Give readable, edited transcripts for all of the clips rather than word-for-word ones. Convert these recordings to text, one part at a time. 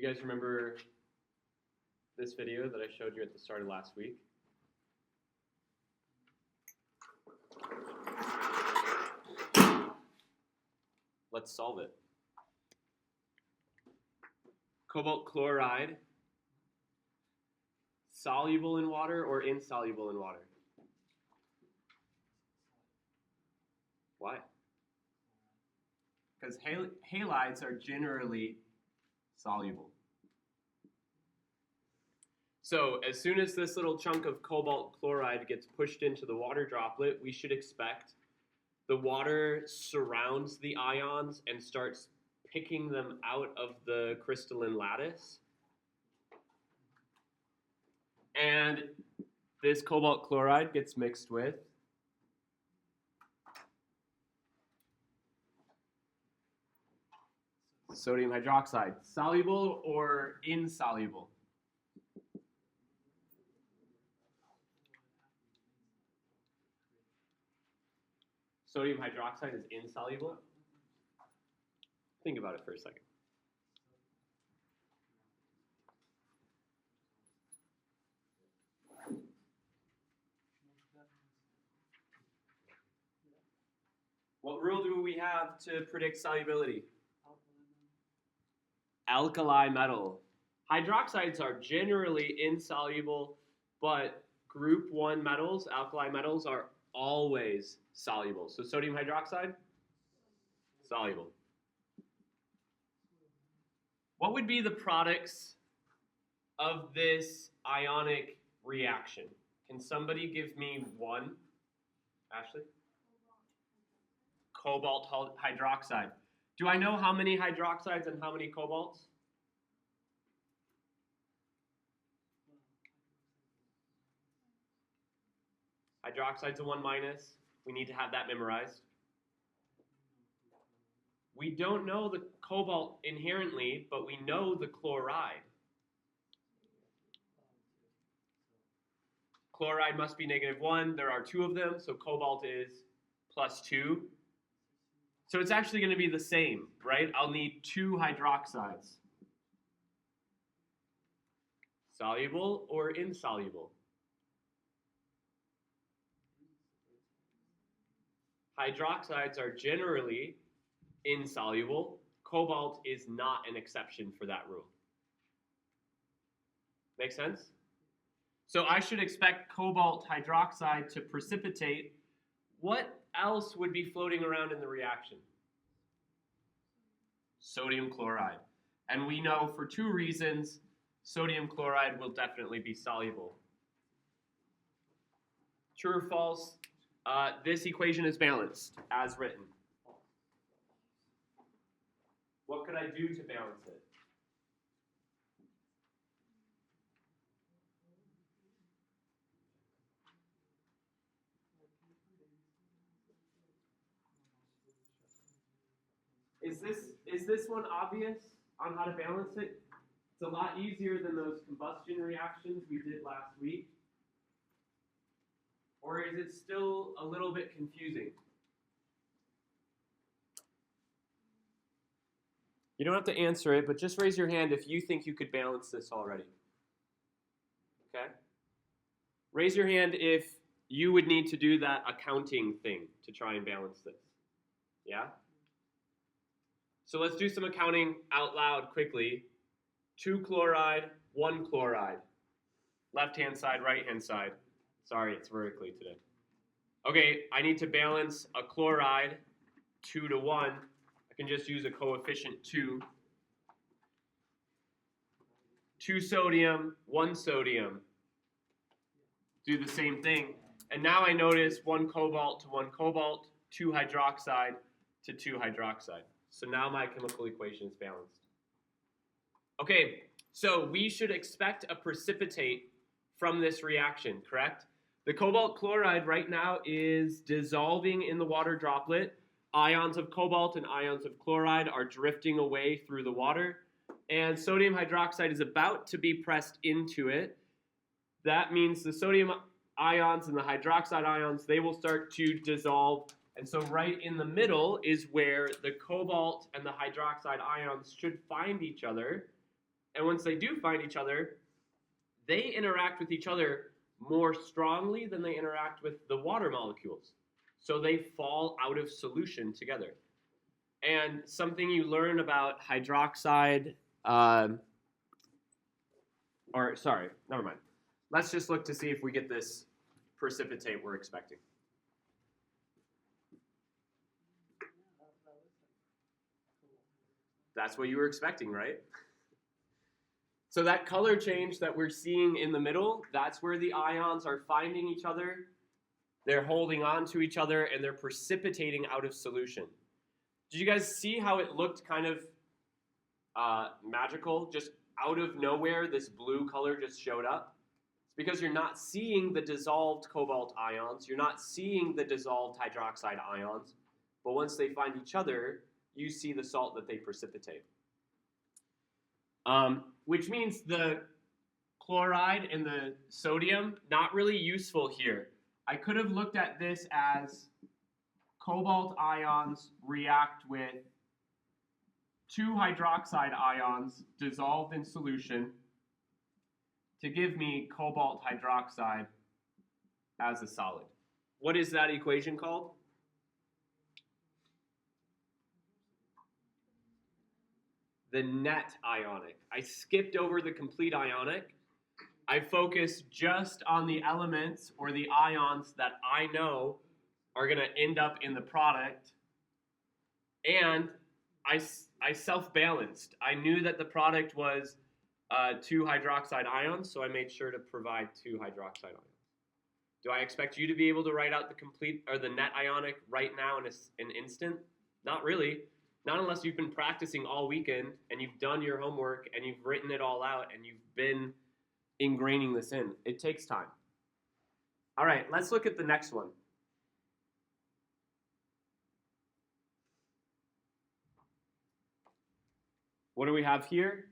You guys remember this video that I showed you at the start of last week? Let's solve it. Cobalt chloride, soluble in water or insoluble in water? Why? Because halides are generally soluble. So as soon as this little chunk of cobalt chloride gets pushed into the water droplet, we should expect the water surrounds the ions and starts picking them out of the crystalline lattice. And this cobalt chloride gets mixed with sodium hydroxide. Soluble or insoluble? Sodium hydroxide is insoluble? Think about it for a second. What rule do we have to predict solubility? Alkali metal. Hydroxides are generally insoluble, but group 1 metals, alkali metals, are always soluble. So sodium hydroxide, soluble. What would be the products of this ionic reaction? Can somebody give me one? Ashley? Cobalt hydroxide. Do I know how many hydroxides and how many cobalts? Hydroxide's a 1 minus. We need to have that memorized. We don't know the cobalt inherently, but we know the chloride. Chloride must be -1. There are 2 of them, so cobalt is +2. So it's actually going to be the same, right? I'll need 2 hydroxides. Soluble or insoluble? Hydroxides are generally insoluble. Cobalt is not an exception for that rule. Make sense? So I should expect cobalt hydroxide to precipitate. What else would be floating around in the reaction? Sodium chloride. And we know for 2 reasons sodium chloride will definitely be soluble. True or false? This equation is balanced as written. What could I do to balance it? Is this one obvious on how to balance it? It's a lot easier than those combustion reactions we did last week. Or is it still a little bit confusing? You don't have to answer it, but just raise your hand if you think you could balance this already. Okay? Raise your hand if you would need to do that accounting thing to try and balance this. Yeah? So let's do some accounting out loud quickly. 2 chloride, 1 chloride. Left-hand side, right-hand side. Sorry, it's vertically today. Okay, I need to balance a chloride 2 to 1. I can just use a coefficient 2. 2 sodium, 1 sodium. Do the same thing. And now I notice 1 cobalt to 1 cobalt, 2 hydroxide to 2 hydroxide. So now my chemical equation is balanced. Okay, so we should expect a precipitate from this reaction, correct? The cobalt chloride right now is dissolving in the water droplet. Ions of cobalt and ions of chloride are drifting away through the water. And sodium hydroxide is about to be pressed into it. That means the sodium ions and the hydroxide ions, they will start to dissolve. And so right in the middle is where the cobalt and the hydroxide ions should find each other. And once they do find each other, they interact with each other more strongly than they interact with the water molecules. So they fall out of solution together. And something you learn about hydroxide, never mind. Let's just look to see if we get this precipitate we're expecting. That's what you were expecting, right? So that color change that we're seeing in the middle, that's where the ions are finding each other. They're holding on to each other, and they're precipitating out of solution. Did you guys see how it looked kind of magical? Just out of nowhere, this blue color just showed up. It's because you're not seeing the dissolved cobalt ions. You're not seeing the dissolved hydroxide ions. But once they find each other, you see the salt that they precipitate. Which means the chloride and the sodium, not really useful here. I could have looked at this as cobalt ions react with 2 hydroxide ions dissolved in solution to give me cobalt hydroxide as a solid. What is that equation called? The net ionic. I skipped over the complete ionic. I focused just on the elements or the ions that I know are going to end up in the product. And I self-balanced. I knew that the product was 2 hydroxide ions, so I made sure to provide 2 hydroxide ions. Do I expect you to be able to write out the complete or the net ionic right now in an instant? Not really. Not unless you've been practicing all weekend and you've done your homework and you've written it all out and you've been ingraining this in. It takes time. All right, let's look at the next one. What do we have here?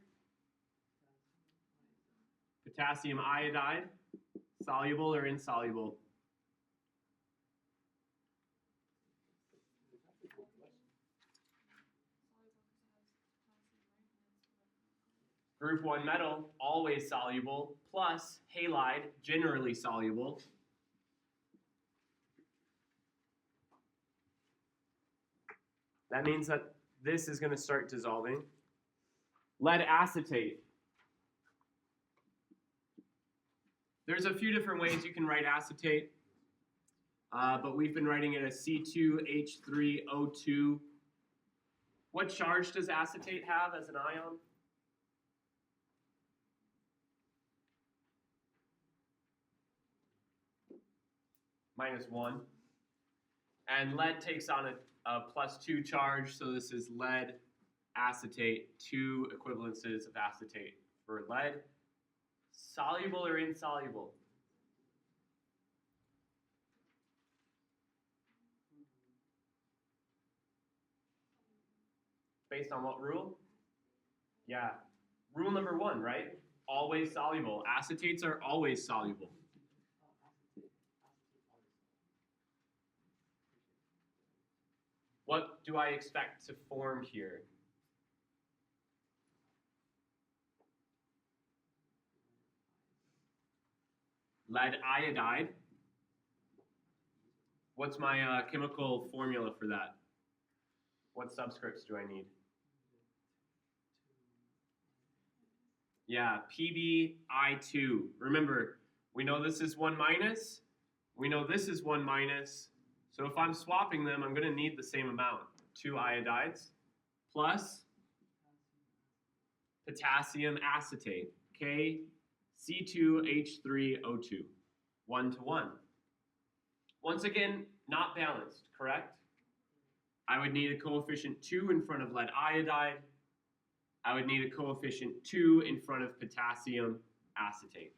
Potassium iodide, soluble or insoluble? Group 1 metal, always soluble, plus halide, generally soluble. That means that this is going to start dissolving. Lead acetate. There's a few different ways you can write acetate, but we've been writing it as C2H3O2. What charge does acetate have as an ion? -1. And lead takes on a +2 charge, so this is lead acetate, 2 equivalences of acetate for lead. Soluble or insoluble? Based on what rule? Yeah, rule number 1, right? Always soluble. Acetates are always soluble. What do I expect to form here? Lead iodide. What's my chemical formula for that? What subscripts do I need? Yeah, PbI2. Remember, we know this is 1 minus. We know this is 1 minus. So if I'm swapping them, I'm going to need the same amount. 2 iodides plus potassium acetate, KC2H3O2, 1 to 1. Once again, not balanced, correct? I would need a coefficient 2 in front of lead iodide. I would need a coefficient 2 in front of potassium acetate.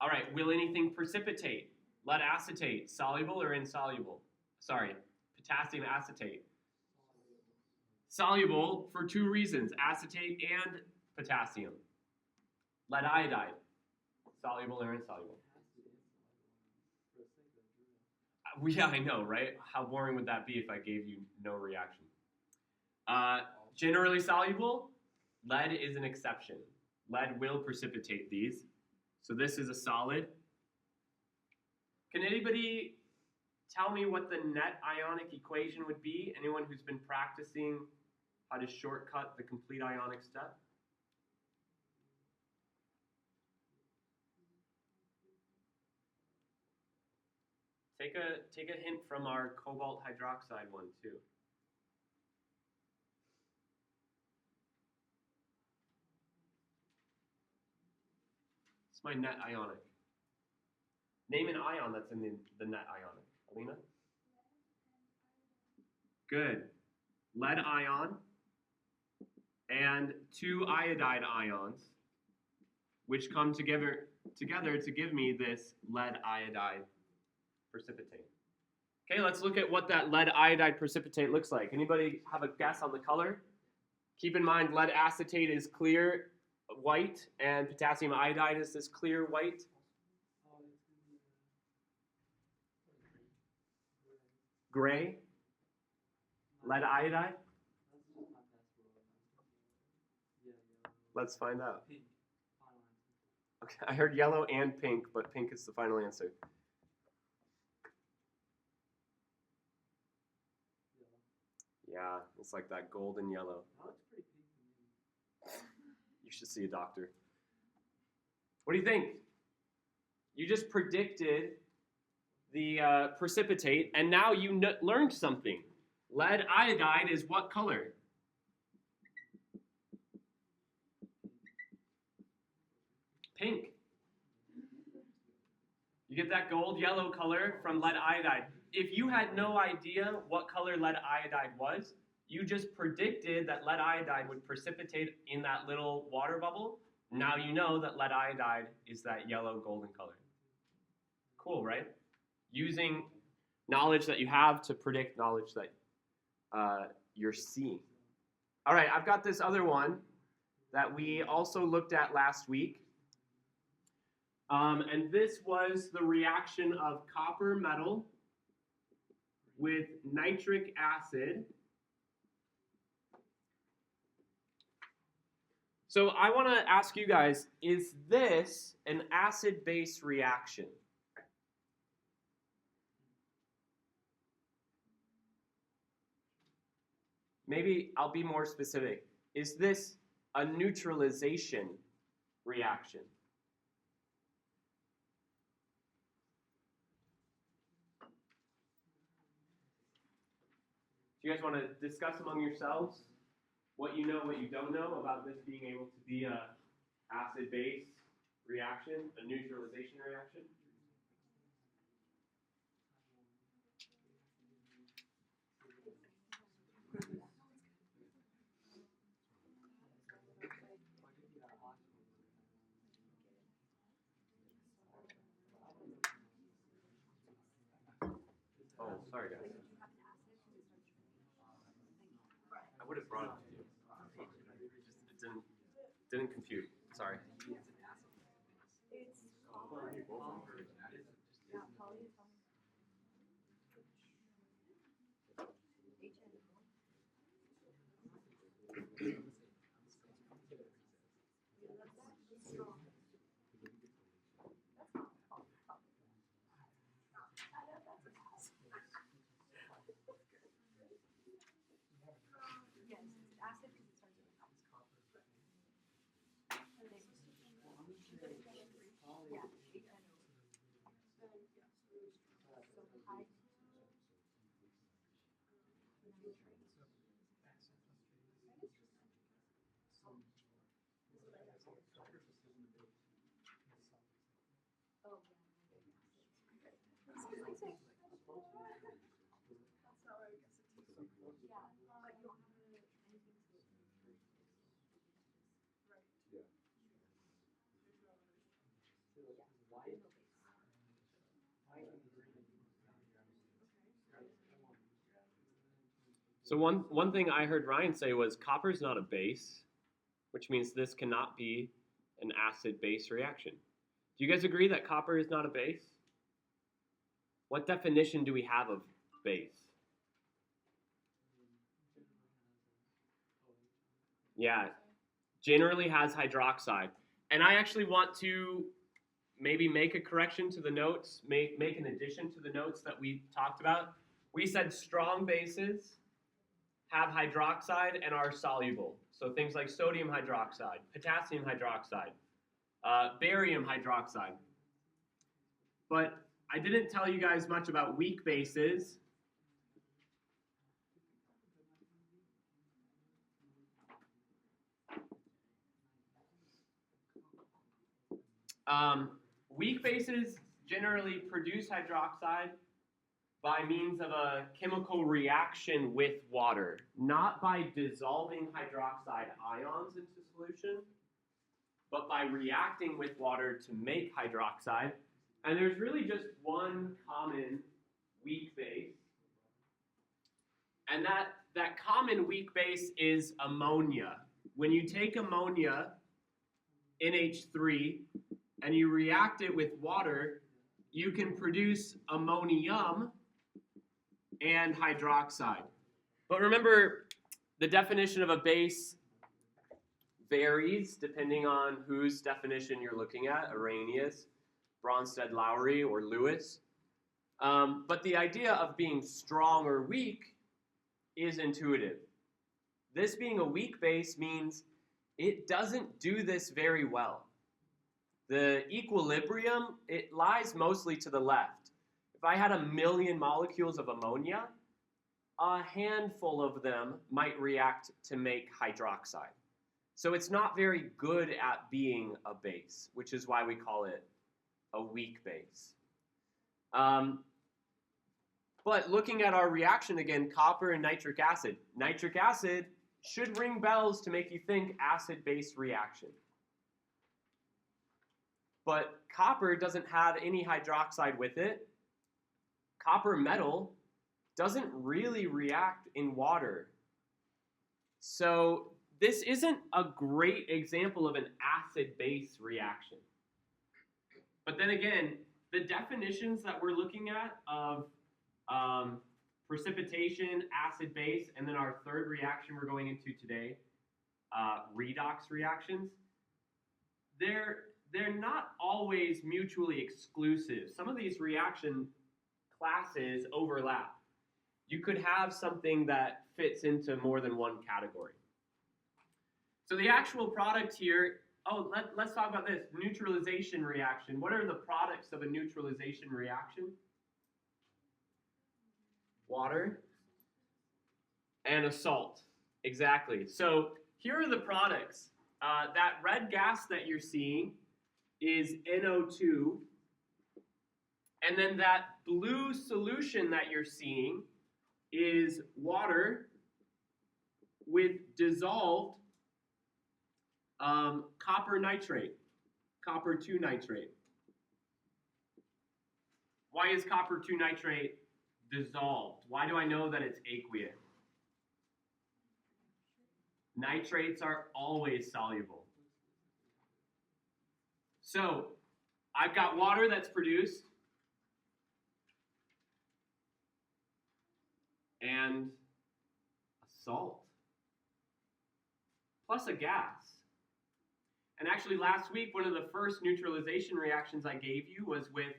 All right, will anything precipitate? Lead acetate, soluble or insoluble? Sorry, potassium acetate. Soluble for 2 reasons, acetate and potassium. Lead iodide, soluble or insoluble? Yeah, I know, right? How boring would that be if I gave you no reaction? Generally soluble? Lead is an exception. Lead will precipitate these. So this is a solid. Can anybody tell me what the net ionic equation would be? Anyone who's been practicing how to shortcut the complete ionic step? Take a hint from our cobalt hydroxide one too. It's my net ionic. Name an ion that's in the net ionic. Alina? Good. Lead ion and two iodide ions, which come together to give me this lead iodide precipitate. Okay, let's look at what that lead iodide precipitate looks like. Anybody have a guess on the color? Keep in mind lead acetate is clear white and potassium iodide is this clear white. Gray. Lead iodide? Let's find out. Okay, I heard yellow and pink, but pink is the final answer. Yeah, it's like that golden yellow. You should see a doctor. What do you think? You just predicted the precipitate, and now you learned something. Lead iodide is what color? Pink. You get that gold yellow color from lead iodide. If you had no idea what color lead iodide was, you just predicted that lead iodide would precipitate in that little water bubble. Now you know that lead iodide is that yellow golden color. Cool, right? Using knowledge that you have to predict knowledge that you're seeing. All right, I've got this other one that we also looked at last week. And this was the reaction of copper metal with nitric acid. So I want to ask you guys, is this an acid-base reaction? Maybe I'll be more specific. Is this a neutralization reaction? Do you guys want to discuss among yourselves what you know, what you don't know about this being able to be a acid-base reaction, a neutralization reaction? Oh, sorry guys. I would have brought it to you. It didn't compute. Sorry. So one thing I heard Ryan say was copper is not a base, which means this cannot be an acid-base reaction. Do you guys agree that copper is not a base? What definition do we have of base? Yeah, generally has hydroxide. And I actually want to maybe make a correction to the notes, make an addition to the notes that we talked about. We said strong bases have hydroxide and are soluble. So things like sodium hydroxide, potassium hydroxide, barium hydroxide. But I didn't tell you guys much about weak bases. Weak bases generally produce hydroxide by means of a chemical reaction with water, not by dissolving hydroxide ions into solution, but by reacting with water to make hydroxide. And there's really just one common weak base. And that common weak base is ammonia. When you take ammonia, NH3, and you react it with water, you can produce ammonium and hydroxide. But remember, the definition of a base varies depending on whose definition you're looking at, Arrhenius, Bronsted-Lowry, or Lewis. But the idea of being strong or weak is intuitive. This being a weak base means it doesn't do this very well. The equilibrium, it lies mostly to the left. If I had 1 million molecules of ammonia, a handful of them might react to make hydroxide. So it's not very good at being a base, which is why we call it a weak base. But looking at our reaction again, copper and nitric acid. Nitric acid should ring bells to make you think acid-base reaction. But copper doesn't have any hydroxide with it. Copper metal doesn't really react in water. So this isn't a great example of an acid-base reaction. But then again, the definitions that we're looking at of precipitation, acid-base, and then our third reaction we're going into today, redox reactions, they're not always mutually exclusive. Some of these reaction classes overlap. You could have something that fits into more than one category. So the actual product here, let's talk about this, neutralization reaction. What are the products of a neutralization reaction? Water and a salt, exactly. So here are the products. That red gas that you're seeing is NO2, and then that blue solution that you're seeing is water with dissolved copper nitrate, copper 2 nitrate. Why is copper 2 nitrate dissolved? Why do I know that it's aqueous? Nitrates are always soluble. So I've got water that's produced and a salt plus a gas. And actually last week, one of the first neutralization reactions I gave you was with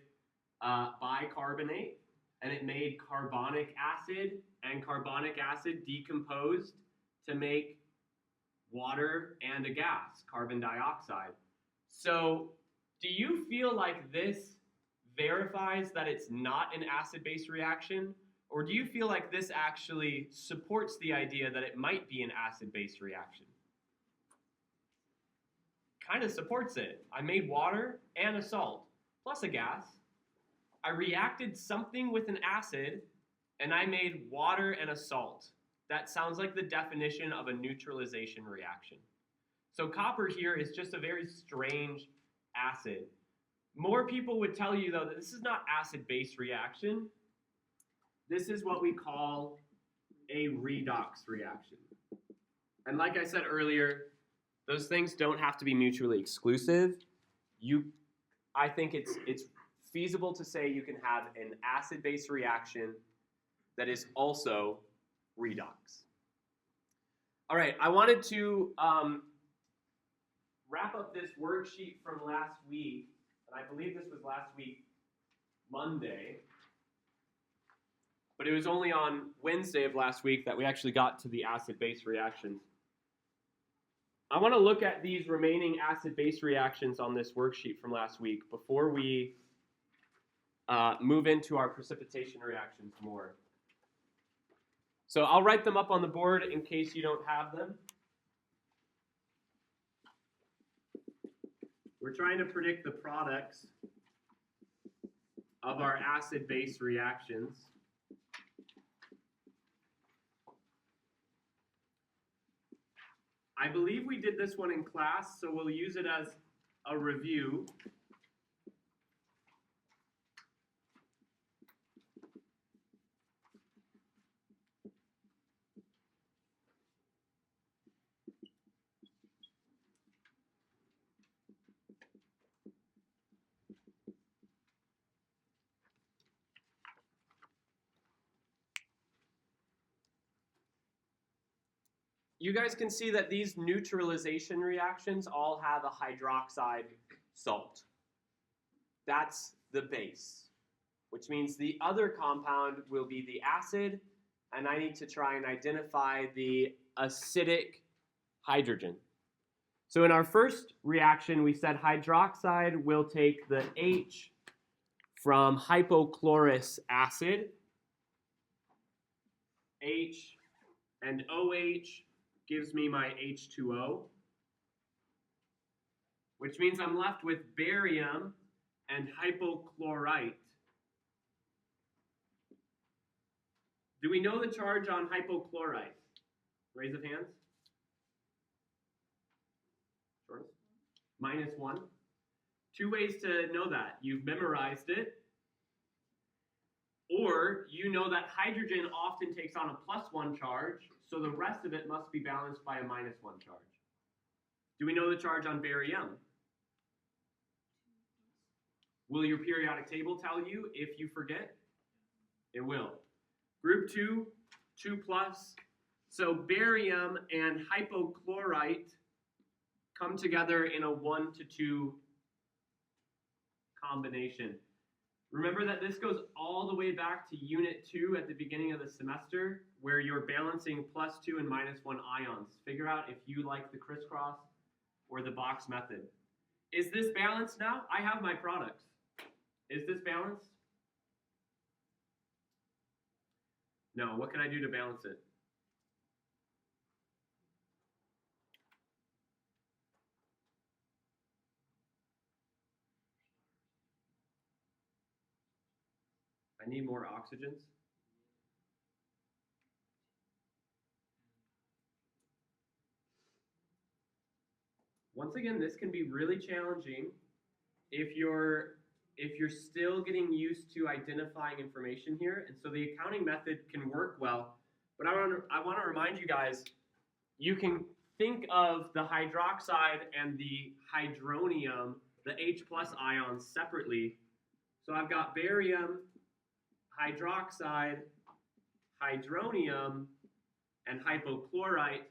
bicarbonate, and it made carbonic acid, and carbonic acid decomposed to make water and a gas, carbon dioxide. So do you feel like this verifies that it's not an acid-base reaction, or do you feel like this actually supports the idea that it might be an acid-base reaction? Kind of supports it. I made water and a salt, plus a gas. I reacted something with an acid, and I made water and a salt. That sounds like the definition of a neutralization reaction. So copper here is just a very strange acid. More people would tell you, though, that this is not acid-base reaction. This is what we call a redox reaction. And like I said earlier, those things don't have to be mutually exclusive. I think it's feasible to say you can have an acid-base reaction that is also redox. All right, I wanted to up this worksheet from last week, and I believe this was last week, Monday, but it was only on Wednesday of last week that we actually got to the acid-base reactions. I want to look at these remaining acid-base reactions on this worksheet from last week before we move into our precipitation reactions more. So I'll write them up on the board in case you don't have them. We're trying to predict the products of our acid-base reactions. I believe we did this one in class, so we'll use it as a review. You guys can see that these neutralization reactions all have a hydroxide salt. That's the base, which means the other compound will be the acid, and I need to try and identify the acidic hydrogen. So in our first reaction, we said hydroxide will take the H from hypochlorous acid, H and OH gives me my H2O, which means I'm left with barium and hypochlorite. Do we know the charge on hypochlorite? Raise of hands. -1. Two ways to know that. You've memorized it, or you know that hydrogen often takes on a +1 charge, so the rest of it must be balanced by a -1 charge. Do we know the charge on barium? Will your periodic table tell you if you forget? It will. Group 2, 2+. So barium and hypochlorite come together in a 1-to-2 combination. Remember that this goes all the way back to Unit 2 at the beginning of the semester, where you're balancing +2 and -1 ions. Figure out if you like the crisscross or the box method. Is this balanced now? I have my products. Is this balanced? No. What can I do to balance it? I need more oxygens. Once again, this can be really challenging if you're still getting used to identifying information here, and so the accounting method can work well. But I want to remind you guys, you can think of the hydroxide and the hydronium, the H+ ions, separately. So I've got barium, hydroxide, hydronium, and hypochlorite.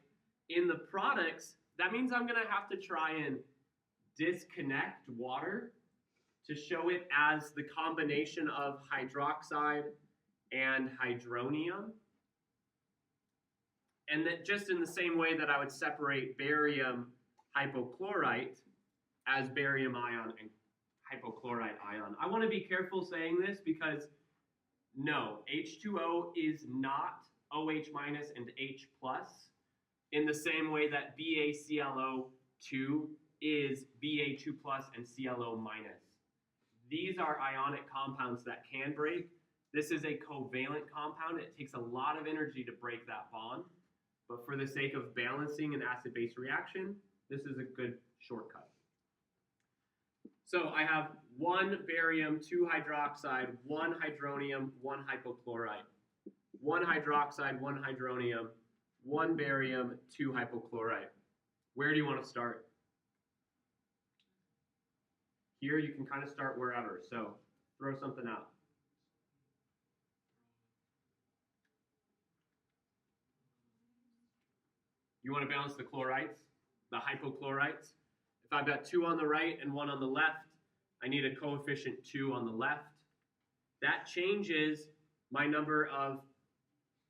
In the products, that means I'm going to have to try and disconnect water to show it as the combination of hydroxide and hydronium. And that just in the same way that I would separate barium hypochlorite as barium ion and hypochlorite ion. I want to be careful saying this because no, H2O is not OH- and H+, in the same way that BaClO2 is Ba2+ and ClO-. These are ionic compounds that can break. This is a covalent compound. It takes a lot of energy to break that bond, but for the sake of balancing an acid-base reaction, this is a good shortcut. So I have 1 barium, 2 hydroxide, 1 hydronium, 1 hypochlorite. 1 hydroxide, 1 hydronium, 1 barium, 2 hypochlorite. Where do you want to start? Here you can kind of start wherever, so throw something out. You want to balance the chlorites, the hypochlorites? If I've got 2 on the right and 1 on the left, I need a coefficient 2 on the left. That changes my number of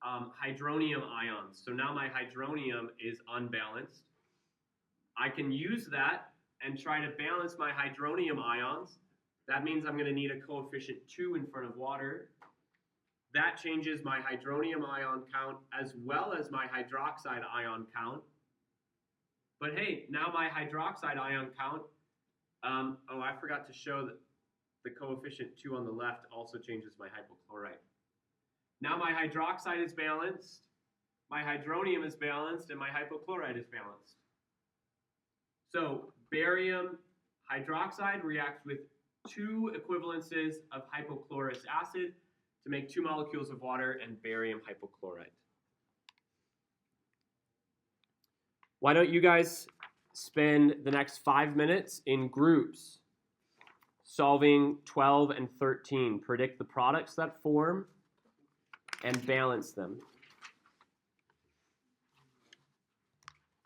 hydronium ions. So now my hydronium is unbalanced. I can use that and try to balance my hydronium ions. That means I'm going to need a coefficient 2 in front of water. That changes my hydronium ion count as well as my hydroxide ion count. But hey, now my hydroxide ion count, oh, I forgot to show that the coefficient 2 on the left also changes my hypochlorite. Now my hydroxide is balanced, my hydronium is balanced, and my hypochlorite is balanced. So barium hydroxide reacts with 2 equivalences of hypochlorous acid to make 2 molecules of water and barium hypochlorite. Why don't you guys spend the next 5 minutes in groups solving 12 and 13. Predict the products that form and balance them.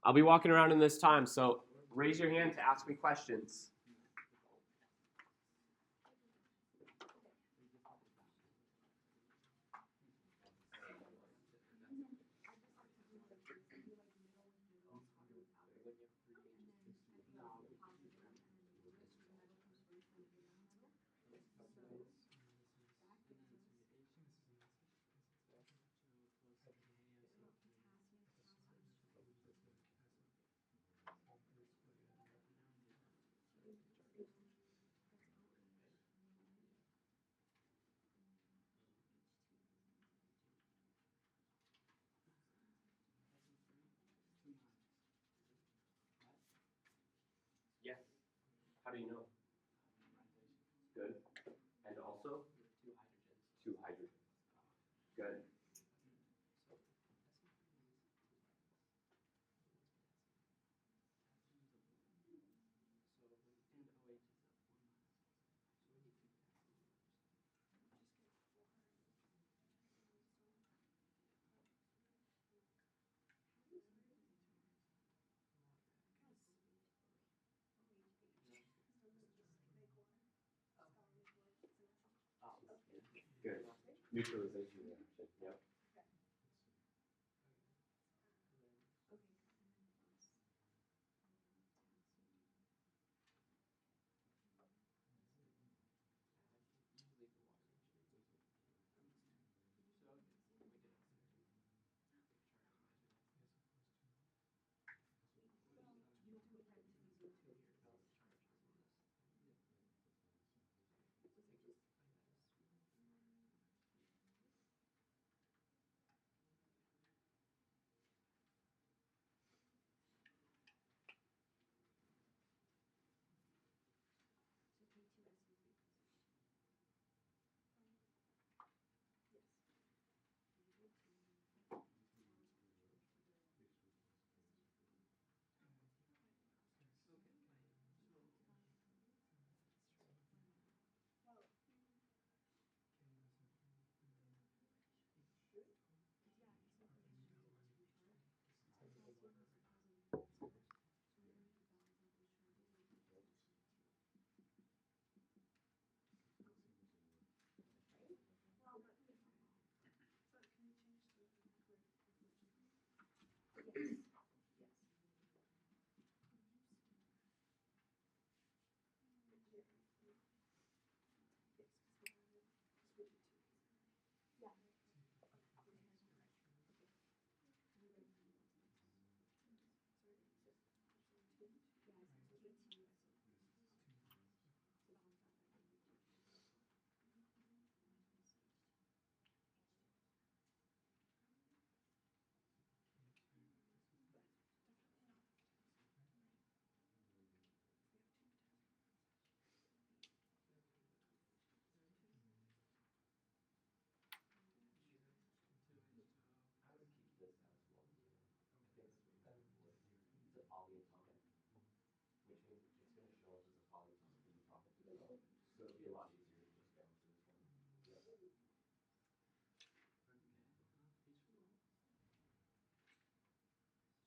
I'll be walking around in this time, so raise your hand to ask me questions. Yes. How do you know? Good. And also? 2 hydrogens. Good. Good. Neutralization reaction. Yep.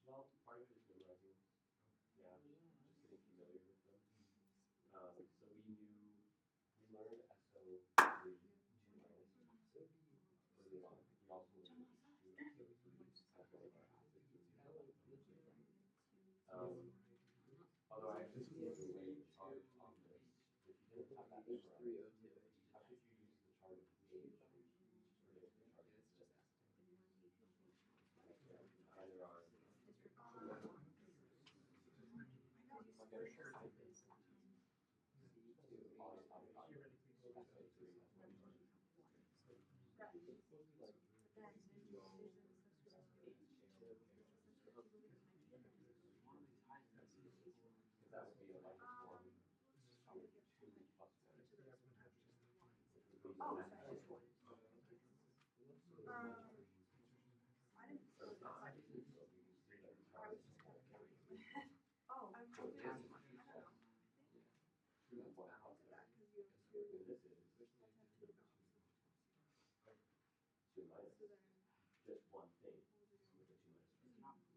Well, part of it is memorizing. Yeah, just getting familiar. Although I actually see the weight on this. If you didn't have that chart, how could you use the chart of pH to predict the chart of this? Either on polyatomic oxidation, SO3. Because that would be a microform of 2 plus 1, which would be so it's not hydrogen, so we read it as hard. So it is true of 1 positive. And this is 2 minus. Just one thing with a 2 minus.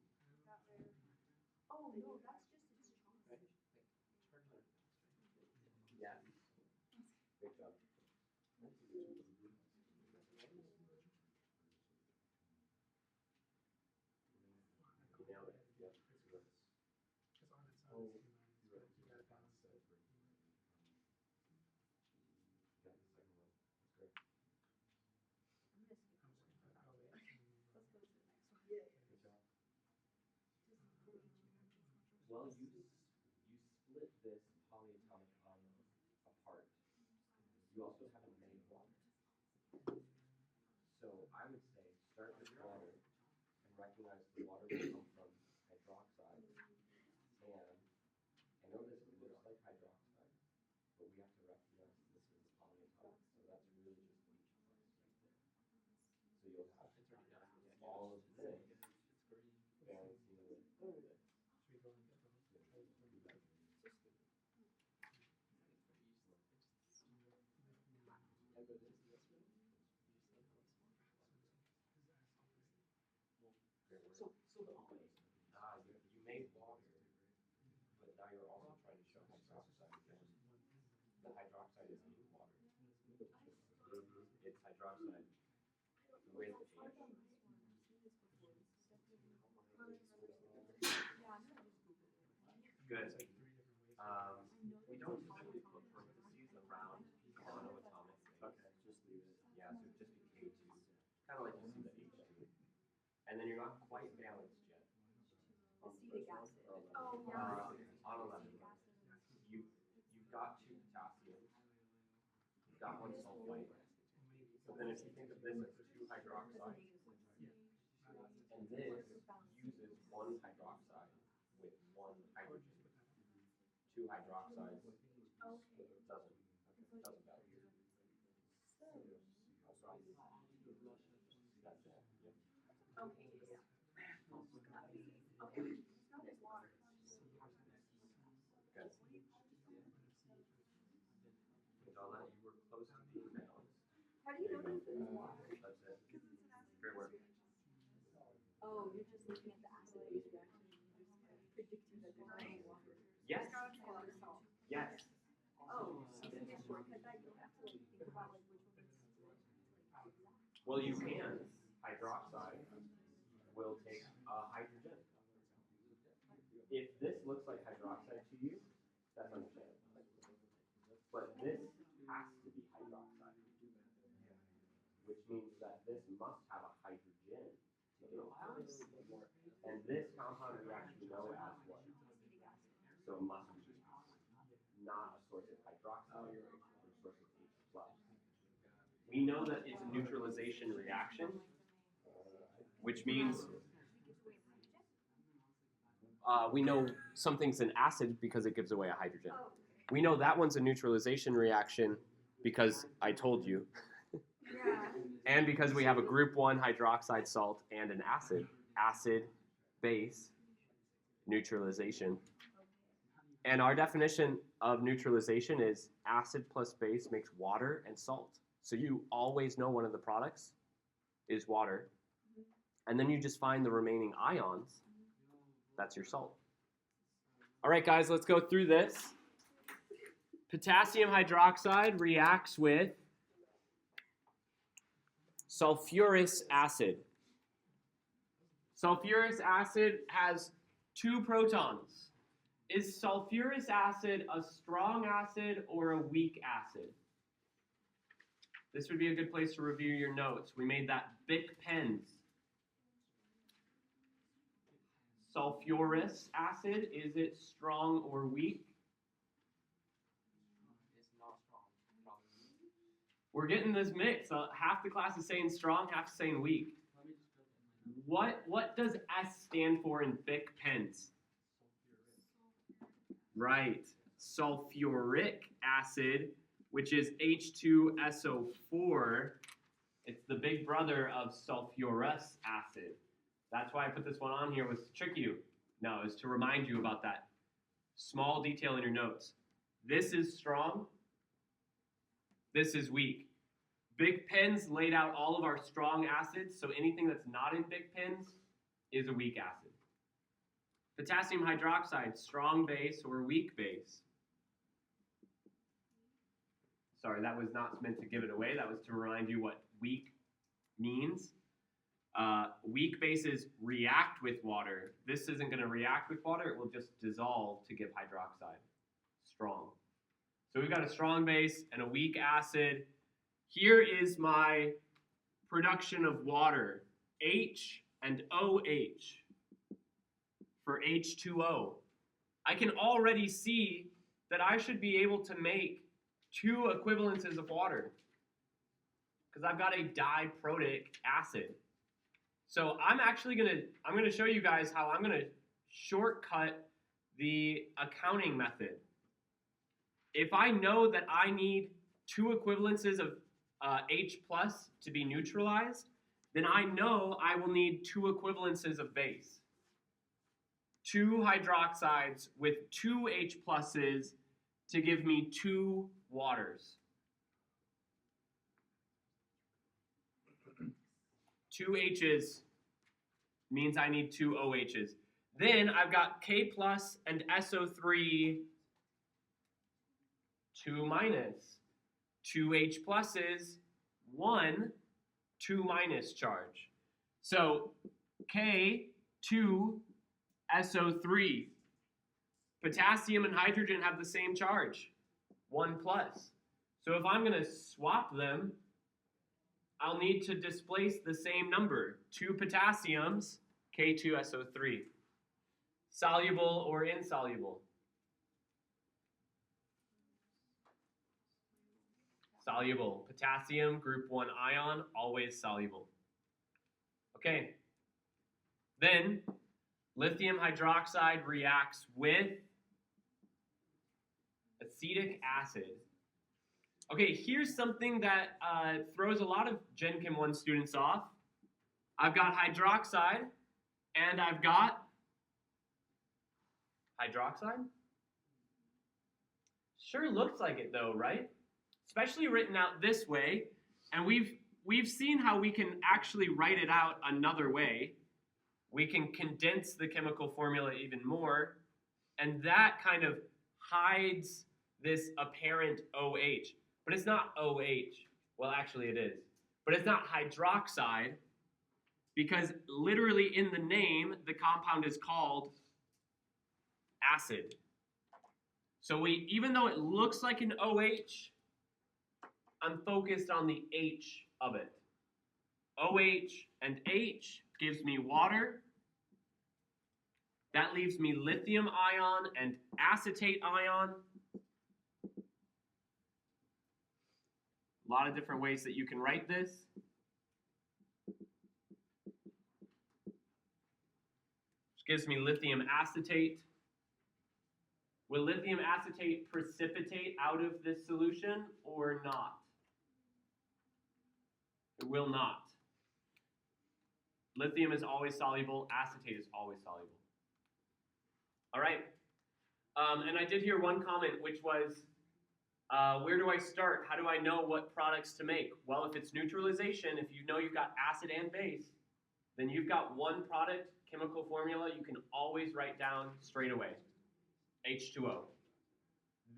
Oh, no, that's just its chocolate. Yeah. Great job. You nailed it. Yep. Oh, you got the second one. That's great. I'm gonna skip one. Let's go to the next one. Yeah. Good job. Well, you split this polyatomic ion apart. You also haven't made water. So I would say start with water and recognize the water will come from hydroxide. And I know this looks like hydroxide, but we have to recognize this is a polyatomic. So that's really just H plus right there. So you'll have all of this balancing with this. You made water, but now you're also trying to show hydroxide again. The hydroxide is in water. It's hydroxide with H. Good. We don't usually put parentheses around monoatomic. Okay, just leave it. Yeah, so it'd just be K2. Kind of like you see the H2. And then you're not quite balanced yet. Acetic acid. Oh, yeah. On 11. You've got 2 potassiums. You've got 1 sulfite. So then if you think of this as 2 hydroxide, and this uses 1 hydroxide with 1 hydrogen. 2 hydroxides doesn't balance. That's it. Yep. Okay, yeah. Okay, now there's water. Good. Donna, you were close to being balanced. How do you know that there's water? That's it. Great work. Oh, you're just looking at the acid base reaction and you're just predicting that there's no water. Yes. Or salt. Yes. Oh, so to get shortcut that you have to like think about like which one is like exact. Well, you can. Hydroxide will take hydrogen. If this looks like hydroxide to you, that's understandable. But this has to be hydroxide, which means that this must have a hydrogen to get it. And this compound we actually know as what? So it must be not a source of hydroxide, but a source of H plus. We know that it's a neutralization reaction, which means we know something's an acid because it gives away a hydrogen. We know that one's a neutralization reaction because I told you. Yeah. And because we have a group 1 hydroxide salt and an acid. Acid, base, neutralization. And our definition of neutralization is acid plus base makes water and salt. So you always know one of the products is water. And then you just find the remaining ions. That's your salt. All right, guys, let's go through this. Potassium hydroxide reacts with sulfurous acid. Sulfurous acid has 2 protons. Is sulfurous acid a strong acid or a weak acid? This would be a good place to review your notes. We made that Bic pens. Sulfurous acid, is it strong or weak? It's not strong. We're getting this mix. Half the class is saying strong, half is saying weak. What does S stand for in Bic pens? Right. Sulfuric acid, which is H2SO4. It's the big brother of sulfurous acid. That's why I put this one on here, was to trick you. No, it's to remind you about that small detail in your notes. This is strong. This is weak. Bic pens laid out all of our strong acids, so anything that's not in Bic pens is a weak acid. Potassium hydroxide, strong base or weak base? Sorry, that was not meant to give it away. That was to remind you what weak means. Weak bases react with water. This isn't going to react with water. It will just dissolve to give hydroxide. Strong. So we've got a strong base and a weak acid. Here is my production of water. H and OH for H2O. I can already see that I should be able to make 2 equivalences of water because I've got a diprotic acid. So I'm going to show you guys how I'm going to shortcut the accounting method. If I know that I need 2 equivalences of H plus to be neutralized, then I know I will need 2 equivalences of base. 2 hydroxides with 2 H pluses to give me 2 waters. 2 H's means I need 2 OH's. Then I've got K plus and SO3, 2 minus. 2 H pluses, 1, 2 minus charge. So K, 2, SO3. Potassium and hydrogen have the same charge, 1 plus. So if I'm going to swap them, I'll need to displace the same number, 2 potassiums, K2SO3. Soluble or insoluble? Soluble. Potassium, group 1 ion, always soluble. Okay. Then, lithium hydroxide reacts with acetic acid. Okay, here's something that throws a lot of Gen Chem 1 students off. I've got hydroxide, and I've got hydroxide. Sure looks like it though, right? Especially written out this way, and we've seen how we can actually write it out another way. We can condense the chemical formula even more, and that kind of hides this apparent OH. But it's not OH. Well, actually it is. But it's not hydroxide because literally in the name, the compound is called acid. So even though it looks like an OH, I'm focused on the H of it. OH and H gives me water. That leaves me lithium ion and acetate ion. A lot of different ways that you can write this. Which gives me lithium acetate. Will lithium acetate precipitate out of this solution or not? It will not. Lithium is always soluble. Acetate is always soluble. All right. And I did hear one comment, which was, where do I start? How do I know what products to make? Well, if it's neutralization, if you know you've got acid and base, then you've got one product chemical formula you can always write down straight away. H2O.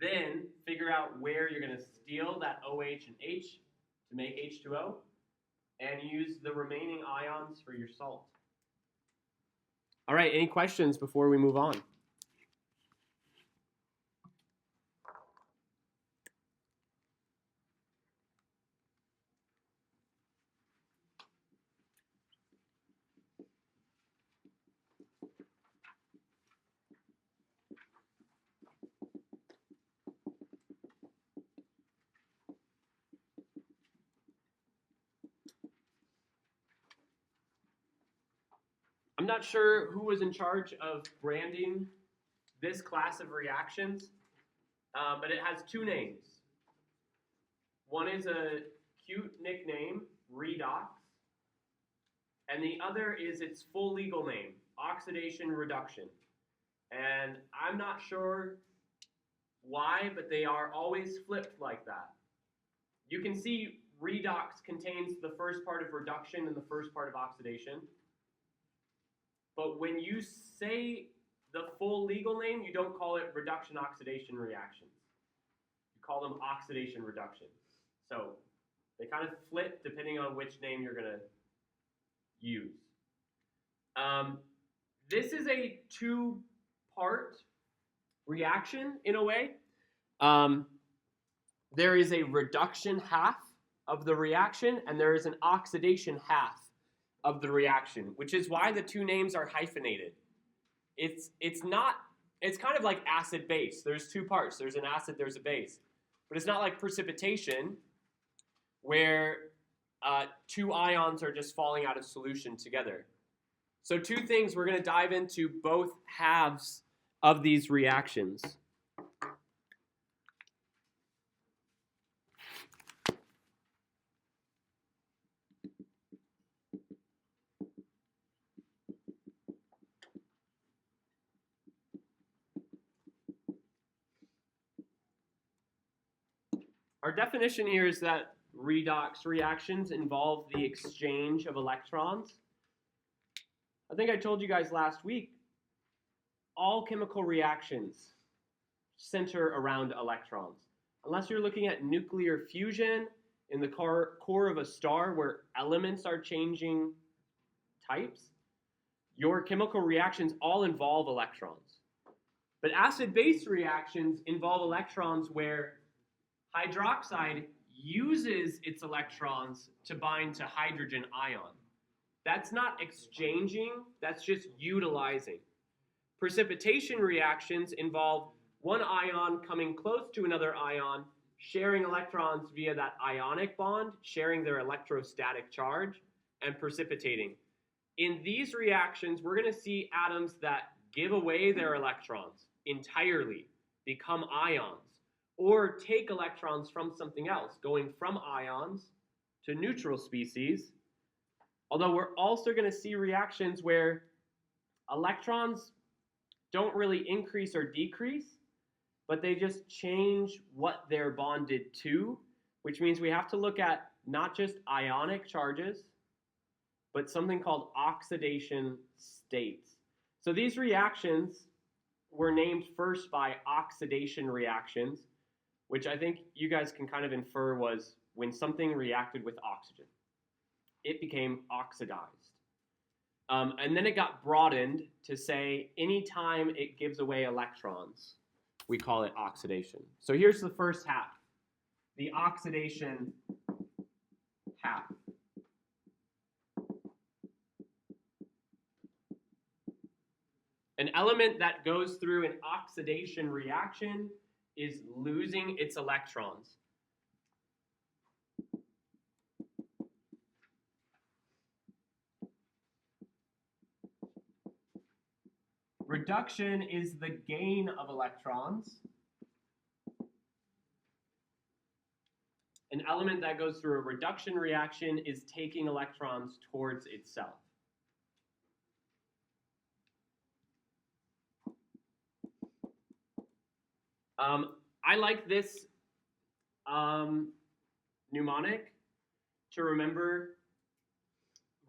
Then figure out where you're going to steal that OH and H to make H2O and use the remaining ions for your salt. All right, any questions before we move on? I'm not sure who was in charge of branding this class of reactions, but it has two names. One is a cute nickname, Redox, and the other is its full legal name, oxidation reduction. And I'm not sure why, but they are always flipped like that. You can see redox contains the first part of reduction and the first part of oxidation. But when you say the full legal name, you don't call it reduction-oxidation reactions. You call them oxidation reductions. So they kind of flip depending on which name you're going to use. This is a two-part reaction in a way. There is a reduction half of the reaction, and there is an oxidation half of the reaction, which is why the two names are hyphenated. It's kind of like acid-base. There's two parts. There's an acid, there's a base. But it's not like precipitation, where two ions are just falling out of solution together. So two things, we're going to dive into both halves of these reactions. Our definition here is that redox reactions involve the exchange of electrons. I think I told you guys last week, all chemical reactions center around electrons. Unless you're looking at nuclear fusion in the core of a star where elements are changing types, your chemical reactions all involve electrons. But acid-base reactions involve electrons where hydroxide uses its electrons to bind to hydrogen ion. That's not exchanging, that's just utilizing. Precipitation reactions involve one ion coming close to another ion, sharing electrons via that ionic bond, sharing their electrostatic charge, and precipitating. In these reactions, we're going to see atoms that give away their electrons entirely, become ions, or take electrons from something else, going from ions to neutral species. Although we're also going to see reactions where electrons don't really increase or decrease, but they just change what they're bonded to, which means we have to look at not just ionic charges, but something called oxidation states. So these reactions were named first by oxidation reactions, which I think you guys can kind of infer was when something reacted with oxygen. It became oxidized. And then it got broadened to say anytime it gives away electrons, we call it oxidation. So here's the first half, the oxidation half. An element that goes through an oxidation reaction is losing its electrons. Reduction is the gain of electrons. An element that goes through a reduction reaction is taking electrons towards itself. I like this mnemonic to remember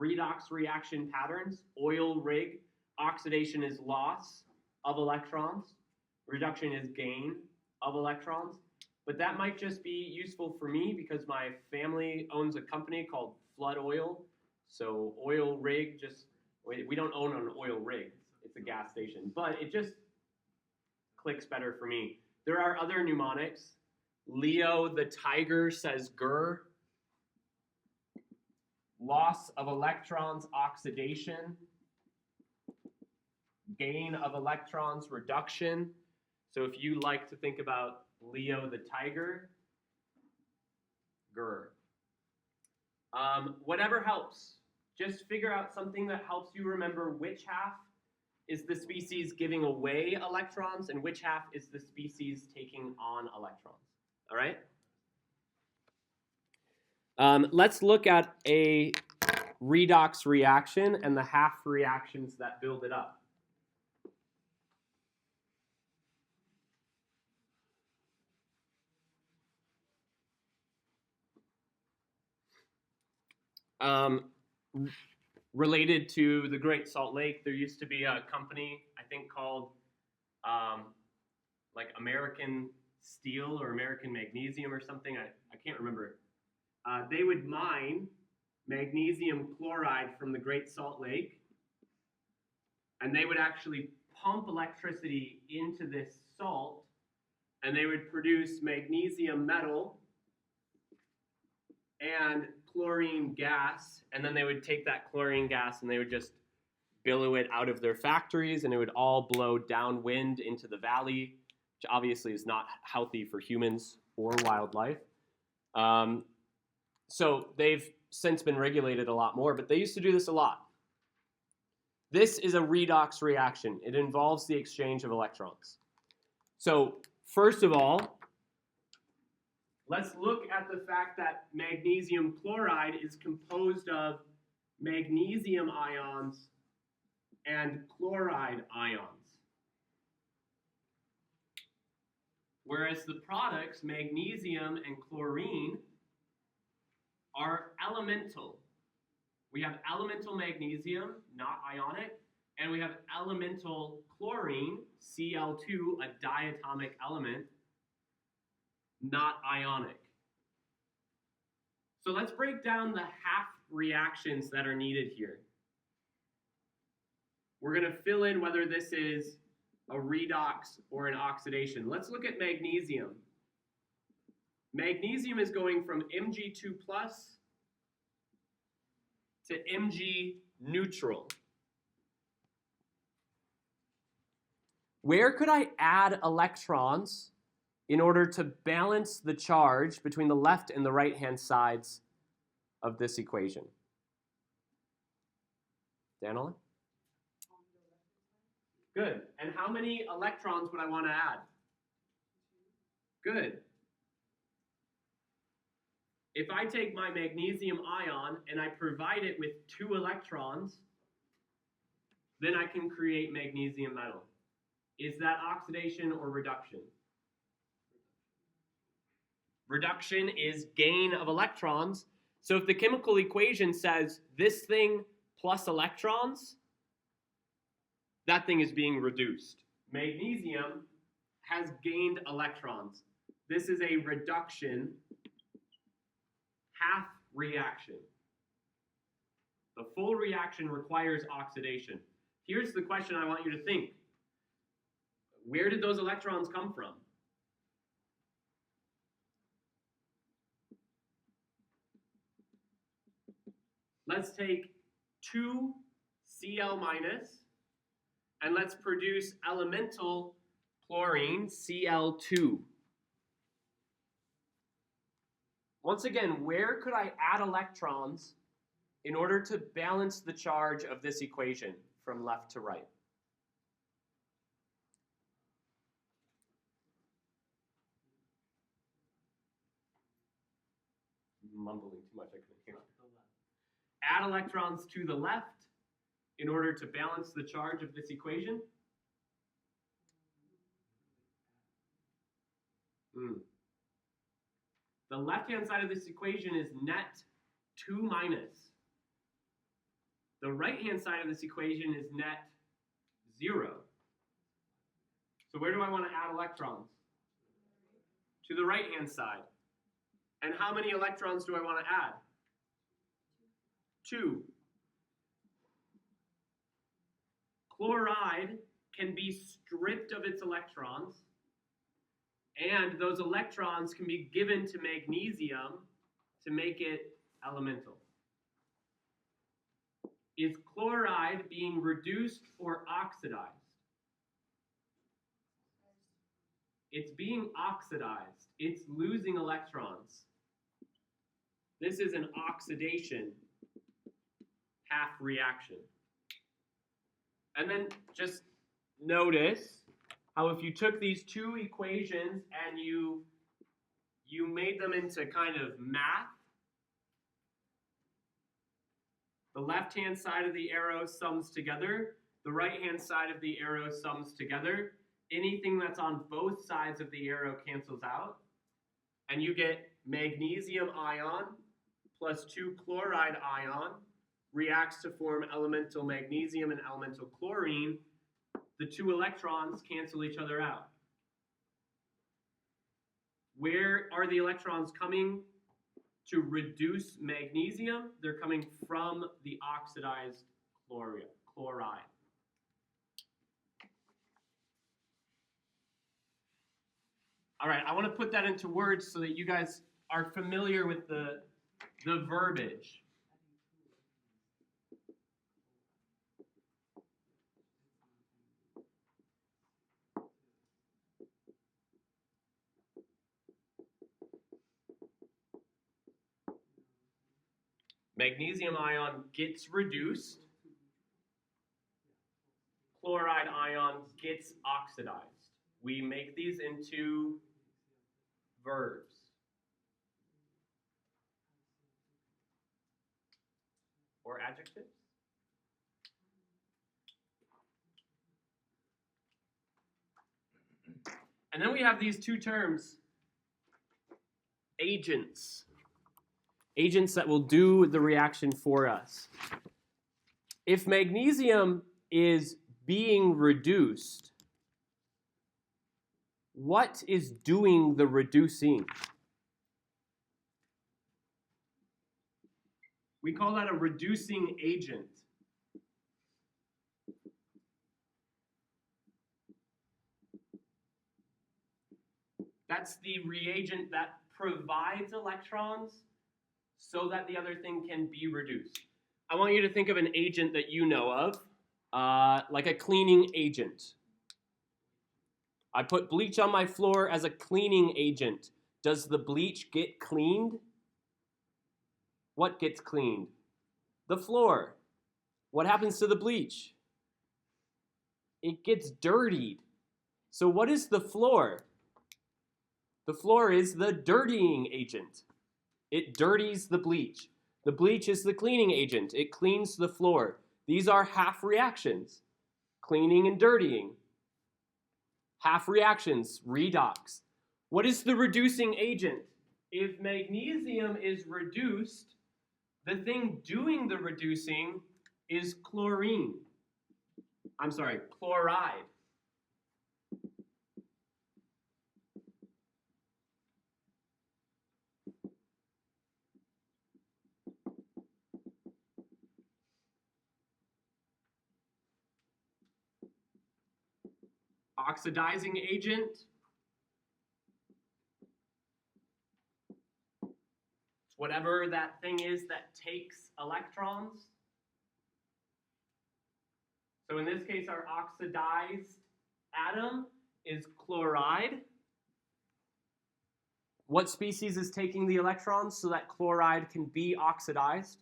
redox reaction patterns. Oil rig, oxidation is loss of electrons. Reduction is gain of electrons. But that might just be useful for me because my family owns a company called Flood Oil. So oil rig, we don't own an oil rig. a gas station, but it just clicks better for me. There are other mnemonics. Leo the tiger says grr. Loss of electrons, oxidation. Gain of electrons, reduction. So if you like to think about Leo the tiger, grr. Whatever helps. Just figure out something that helps you remember which half is the species giving away electrons and which half is the species taking on electrons. All right? Let's look at a redox reaction and the half reactions that build it up. Related to the Great Salt Lake, there used to be a company, I think called like American Steel or American Magnesium or something. I can't remember. They would mine magnesium chloride from the Great Salt Lake, and they would actually pump electricity into this salt, and they would produce magnesium metal and chlorine gas, and then they would take that chlorine gas and they would just billow it out of their factories, and it would all blow downwind into the valley, which obviously is not healthy for humans or wildlife. So they've since been regulated a lot more, but they used to do this a lot. This is a redox reaction. It involves the exchange of electrons. So first of all, let's look at the fact that magnesium chloride is composed of magnesium ions and chloride ions. Whereas the products, magnesium and chlorine, are elemental. We have elemental magnesium, not ionic, and we have elemental chlorine, Cl2, a diatomic element, not ionic. So let's break down the half reactions that are needed here. We're going to fill in whether this is a redox or an oxidation. Let's look at magnesium. Magnesium is going from Mg2+ to Mg neutral. Where could I add electrons in order to balance the charge between the left and the right-hand sides of this equation? Daniela? Good. And how many electrons would I want to add? Good. If I take my magnesium ion and I provide it with 2 electrons, then I can create magnesium metal. Is that oxidation or reduction? Reduction is gain of electrons. So if the chemical equation says this thing plus electrons, that thing is being reduced. Magnesium has gained electrons. This is a reduction, half reaction. The full reaction requires oxidation. Here's the question I want you to think. Where did those electrons come from? Let's take 2 Cl- and let's produce elemental chlorine, Cl2. Once again, where could I add electrons in order to balance the charge of this equation from left to right? Mumbling too much, I couldn't hear. Add electrons to the left in order to balance the charge of this equation. The left-hand side of this equation is net 2 minus. The right-hand side of this equation is net 0. So where do I want to add electrons? To the right-hand side. And how many electrons do I want to add? 2. chloride can be stripped of its electrons, and those electrons can be given to magnesium to make it elemental. Is chloride being reduced or oxidized? It's being oxidized. It's losing electrons. This is an oxidation half reaction. And then just notice how if you took these two equations and you made them into kind of math, the left-hand side of the arrow sums together, the right-hand side of the arrow sums together. Anything that's on both sides of the arrow cancels out, and you get magnesium ion plus 2 chloride ion reacts to form elemental magnesium and elemental chlorine. The 2 electrons cancel each other out. Where are the electrons coming to reduce magnesium? They're coming from the oxidized chloride. All right, I want to put that into words so that you guys are familiar with the verbiage. Magnesium ion gets reduced. Chloride ion gets oxidized. We make these into verbs. Or adjectives. And then we have these 2 terms, agents. Agents that will do the reaction for us. If magnesium is being reduced, what is doing the reducing? We call that a reducing agent. That's the reagent that provides electrons so that the other thing can be reduced. I want you to think of an agent that you know of, like a cleaning agent. I put bleach on my floor as a cleaning agent. Does the bleach get cleaned? What gets cleaned? The floor. What happens to the bleach? It gets dirtied. So what is the floor? The floor is the dirtying agent. It dirties the bleach. The bleach is the cleaning agent. It cleans the floor. These are half reactions, cleaning and dirtying. Half reactions, redox. What is the reducing agent? If magnesium is reduced, the thing doing the reducing is chloride. Oxidizing agent. It's whatever that thing is that takes electrons. So in this case, our oxidized atom is chloride. What species is taking the electrons so that chloride can be oxidized?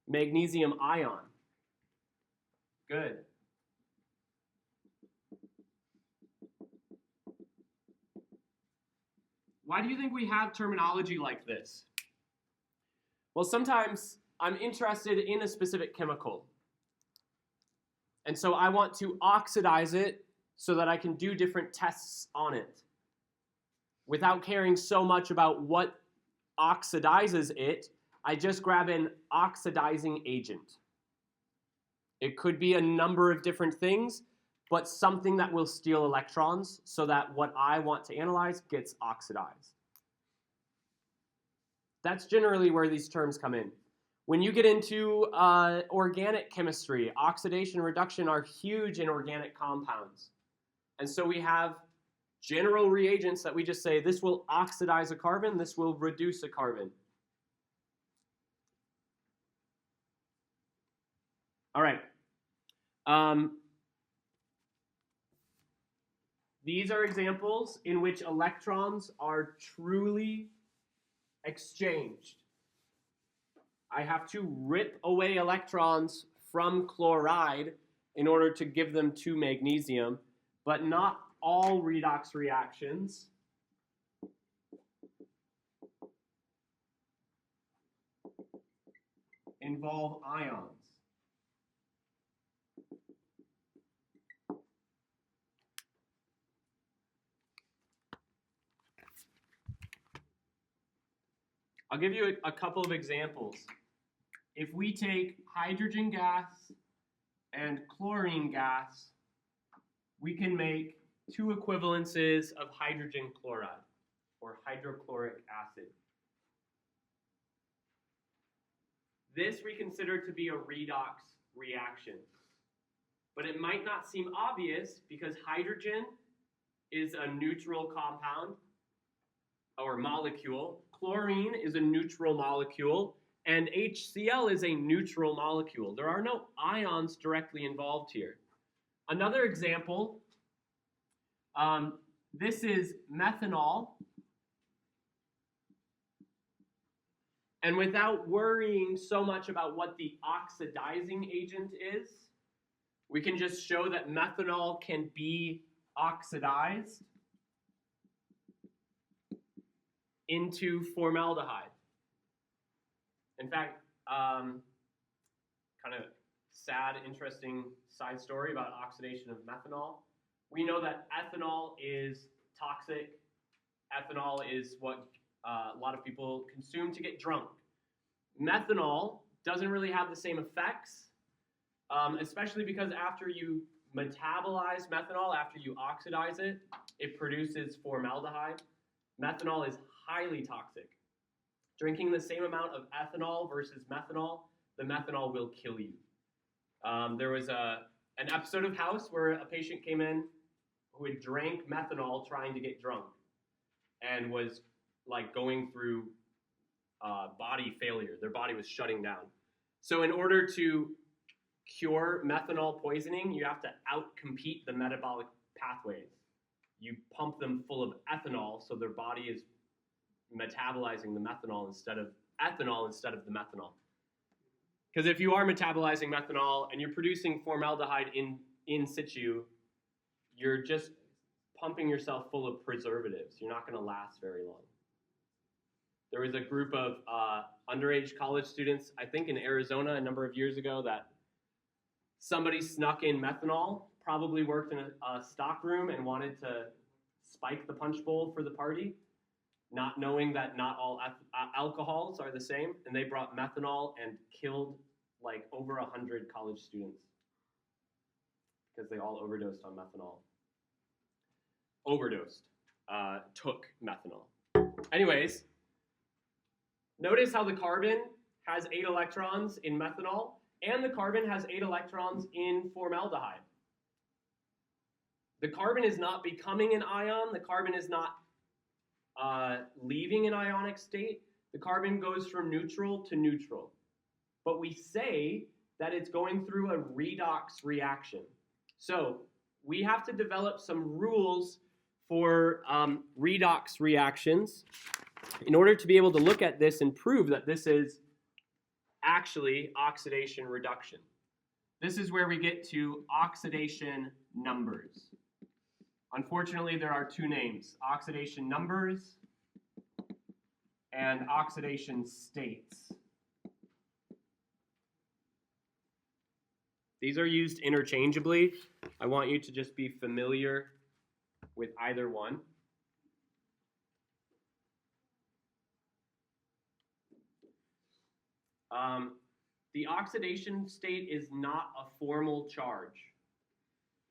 Magnesium ion. Good. Why do you think we have terminology like this? Well, sometimes I'm interested in a specific chemical. And so I want to oxidize it so that I can do different tests on it without caring so much about what oxidizes it. I just grab an oxidizing agent. It could be a number of different things, but something that will steal electrons so that what I want to analyze gets oxidized. That's generally where these terms come in. When you get into organic chemistry, oxidation and reduction are huge in organic compounds. And so we have general reagents that we just say, this will oxidize a carbon, this will reduce a carbon. All right. These are examples in which electrons are truly exchanged. I have to rip away electrons from chloride in order to give them to magnesium, but not all redox reactions involve ions. I'll give you a couple of examples. If we take hydrogen gas and chlorine gas, we can make two equivalences of hydrogen chloride, or hydrochloric acid. This we consider to be a redox reaction. But it might not seem obvious because hydrogen is a neutral compound or molecule. Chlorine is a neutral molecule, and HCl is a neutral molecule. There are no ions directly involved here. Another example, this is methanol. And without worrying so much about what the oxidizing agent is, we can just show that methanol can be oxidized into formaldehyde. In fact, kind of sad, interesting side story about oxidation of methanol. We know that ethanol is toxic. Ethanol is what a lot of people consume to get drunk. Methanol doesn't really have the same effects, especially because after you metabolize methanol, after you oxidize it, it produces formaldehyde. Methanol is highly toxic. Drinking the same amount of ethanol versus methanol, the methanol will kill you. There was an episode of House where a patient came in who had drank methanol trying to get drunk and was like going through body failure. Their body was shutting down. So in order to cure methanol poisoning, you have to outcompete the metabolic pathways. You pump them full of ethanol so their body is metabolizing the methanol instead of ethanol instead of the methanol. Because if you are metabolizing methanol and you're producing formaldehyde in situ, you're just pumping yourself full of preservatives. You're not going to last very long. There was a group of underage college students, I think in Arizona a number of years ago, that somebody snuck in methanol, probably worked in a stock room and wanted to spike the punch bowl for the party, not knowing that not all alcohols are the same, and they brought methanol and killed like over 100 college students because they all overdosed on methanol. Took methanol. Anyways, notice how the carbon has 8 electrons in methanol, and the carbon has 8 electrons in formaldehyde. The carbon is not becoming an ion. The carbon is not leaving an ionic state. The carbon goes from neutral to neutral. But we say that it's going through a redox reaction. So we have to develop some rules for redox reactions in order to be able to look at this and prove that this is actually oxidation reduction. This is where we get to oxidation numbers. Unfortunately, there are 2 names, oxidation numbers and oxidation states. These are used interchangeably. I want you to just be familiar with either one. The oxidation state is not a formal charge.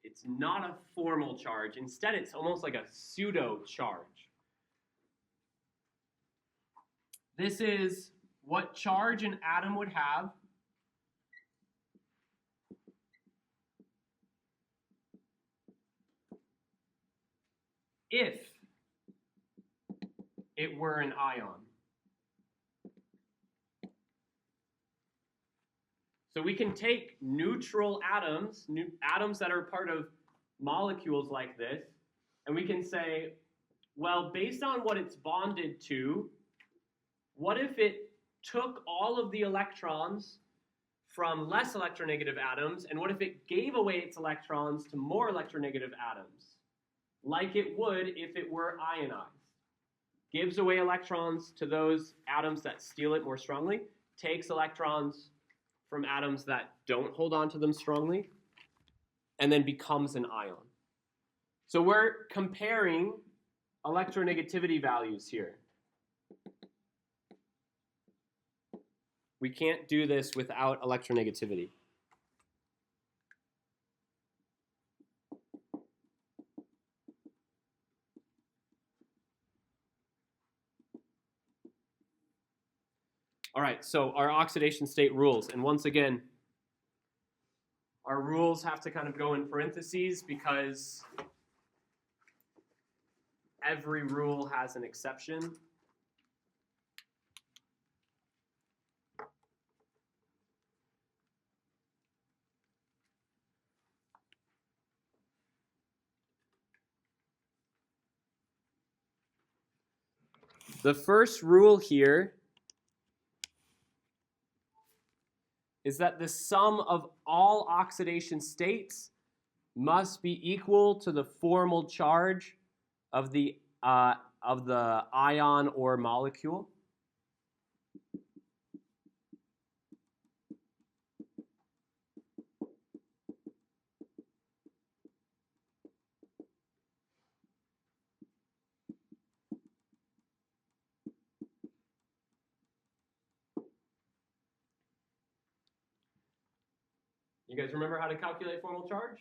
It's not a formal charge. Instead, it's almost like a pseudo charge. This is what charge an atom would have if it were an ion. So we can take neutral atoms, atoms that are part of molecules like this, and we can say, well, based on what it's bonded to, what if it took all of the electrons from less electronegative atoms, and what if it gave away its electrons to more electronegative atoms, like it would if it were ionized? Gives away electrons to those atoms that steal it more strongly, takes electrons from atoms that don't hold on to them strongly, and then becomes an ion. So we're comparing electronegativity values here. We can't do this without electronegativity. All right, so our oxidation state rules. And once again, our rules have to kind of go in parentheses because every rule has an exception. The first rule here is that the sum of all oxidation states must be equal to the formal charge of the ion or molecule. You guys remember how to calculate formal charge?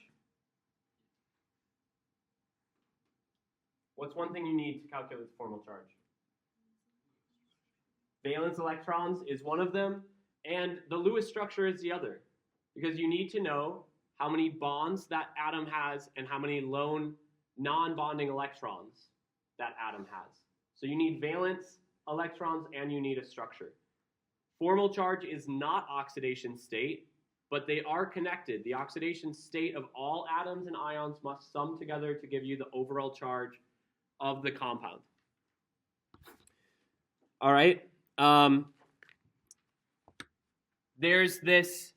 What's one thing you need to calculate the formal charge? Valence electrons is one of them, and the Lewis structure is the other, because you need to know how many bonds that atom has and how many lone non-bonding electrons that atom has. So you need valence electrons and you need a structure. Formal charge is not oxidation state, but they are connected. The oxidation state of all atoms and ions must sum together to give you the overall charge of the compound. All right. There's this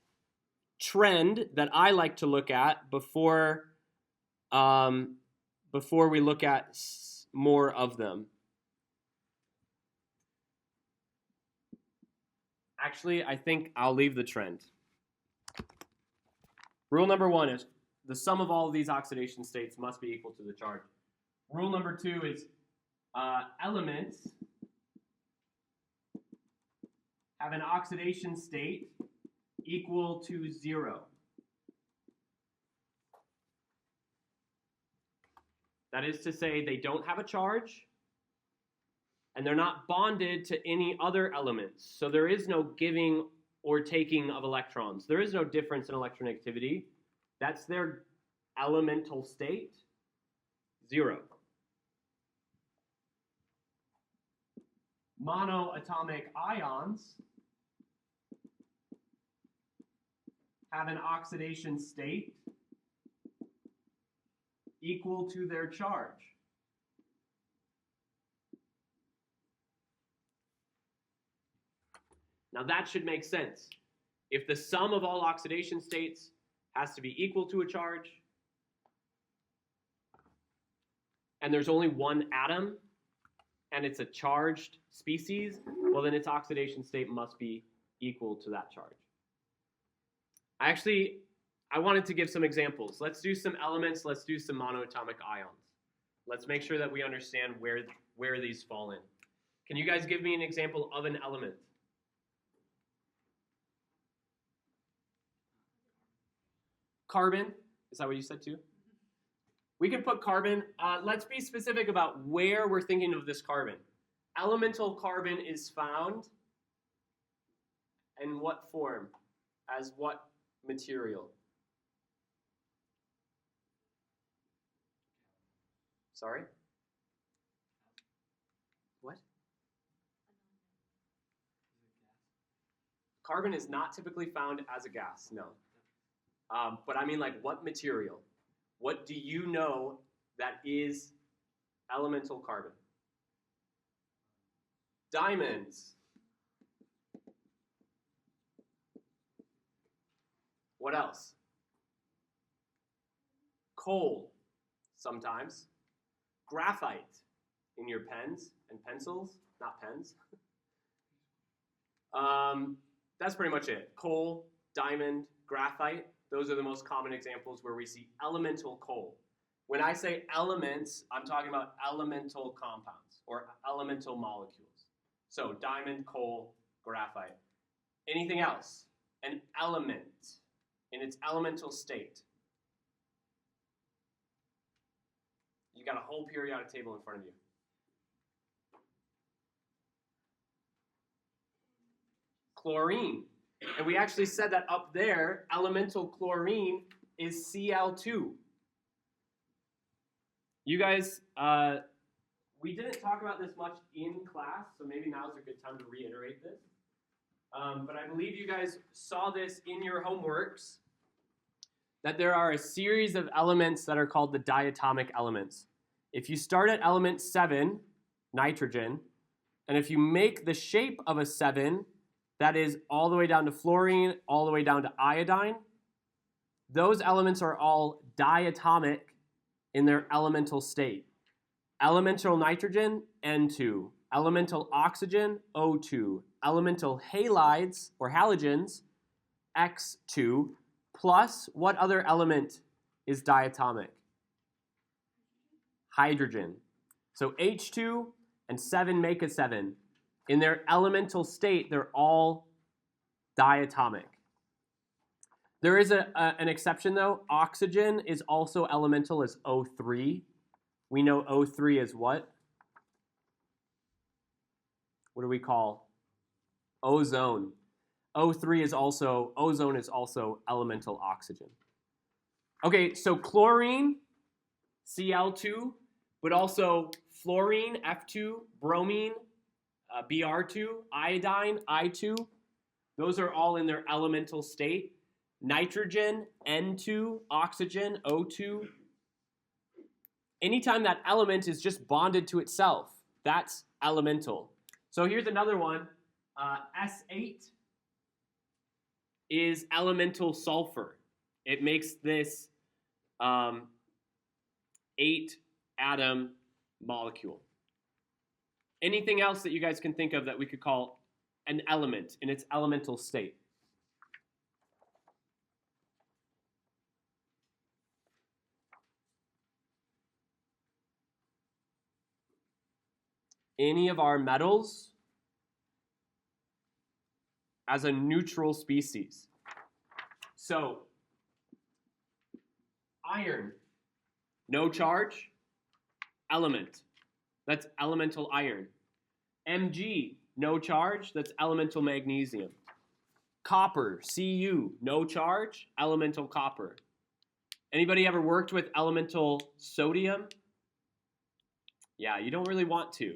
trend that I like to look at before we look at more of them. Actually, I think I'll leave the trend. Rule number 1 is the sum of all of these oxidation states must be equal to the charge. Rule number 2 is elements have an oxidation state equal to 0. That is to say, they don't have a charge, and they're not bonded to any other elements. So there is no giving or taking of electrons. There is no difference in electronegativity. That's their elemental state, 0. Monoatomic ions have an oxidation state equal to their charge. Now that should make sense. If the sum of all oxidation states has to be equal to a charge, and there's only one atom, and it's a charged species, well then its oxidation state must be equal to that charge. I wanted to give some examples. Let's do some elements, let's do some monoatomic ions. Let's make sure that we understand where these fall in. Can you guys give me an example of an element? Carbon, is that what you said too? We could put carbon. Let's be specific about where we're thinking of this carbon. Elemental carbon is found in what form? As what material? Sorry? What? Carbon is not typically found as a gas, no. But I mean, like, what material? What do you know that is elemental carbon? Diamonds. What else? Coal, sometimes. Graphite in your pens and pencils, not pens. That's pretty much it. Coal, diamond, graphite, those are the most common examples where we see elemental coal. When I say elements, I'm talking about elemental compounds or elemental molecules. So diamond, coal, graphite. Anything else? An element in its elemental state. You got a whole periodic table in front of you. Chlorine. And we actually said that up there, elemental chlorine is Cl2. You guys, we didn't talk about this much in class, so maybe now's a good time to reiterate this. But I believe you guys saw this in your homeworks, that there are a series of elements that are called the diatomic elements. If you start at element 7, nitrogen, and if you make the shape of a 7, that is all the way down to fluorine, all the way down to iodine, those elements are all diatomic in their elemental state. Elemental nitrogen, N2. Elemental oxygen, O2. Elemental halides, or halogens, X2. Plus, what other element is diatomic? Hydrogen. So H2 and 7 make a 7. In their elemental state, they're all diatomic. There is an exception, though. Oxygen is also elemental as O3. We know O3 is what? What do we call? Ozone. Ozone is also elemental oxygen. Okay, so chlorine, Cl2, but also fluorine, F2, bromine, Br2, iodine, I2. Those are all in their elemental state. Nitrogen, N2, oxygen, O2. Anytime that element is just bonded to itself, that's elemental. So here's another one. S8 is elemental sulfur. It makes this 8-atom molecule. Anything else that you guys can think of that we could call an element in its elemental state? Any of our metals as a neutral species. So, iron, no charge, element. That's elemental iron. Mg, no charge, that's elemental magnesium. Copper, Cu, no charge, elemental copper. Anybody ever worked with elemental sodium? Yeah, you don't really want to,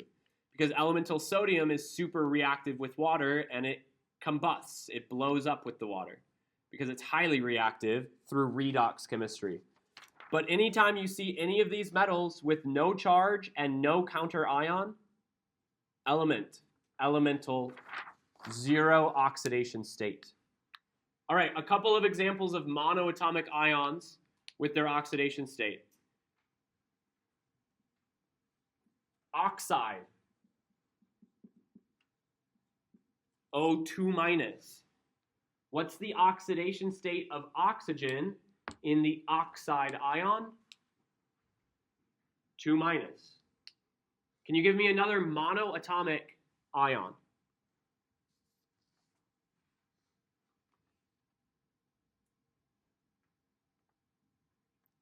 because elemental sodium is super reactive with water and it combusts, it blows up with the water because it's highly reactive through redox chemistry. But anytime you see any of these metals with no charge and no counter ion, elemental, zero oxidation state. All right, a couple of examples of monoatomic ions with their oxidation state. Oxide, O2 minus. What's the oxidation state of oxygen in the oxide ion? 2 minus. Can you give me another monoatomic ion?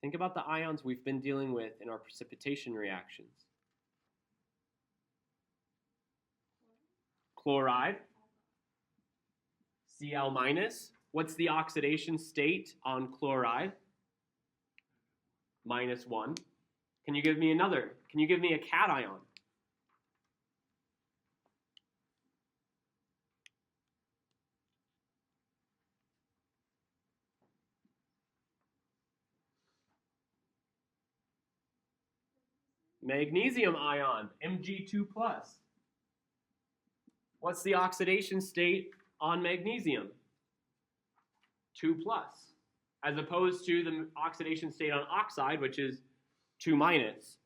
Think about the ions we've been dealing with in our precipitation reactions. Chloride, Cl minus. What's the oxidation state on chloride? -1. Can you give me another? Can you give me a cation? Magnesium ion, Mg2+. What's the oxidation state on magnesium? 2+, as opposed to the oxidation state on oxide, which is 2-.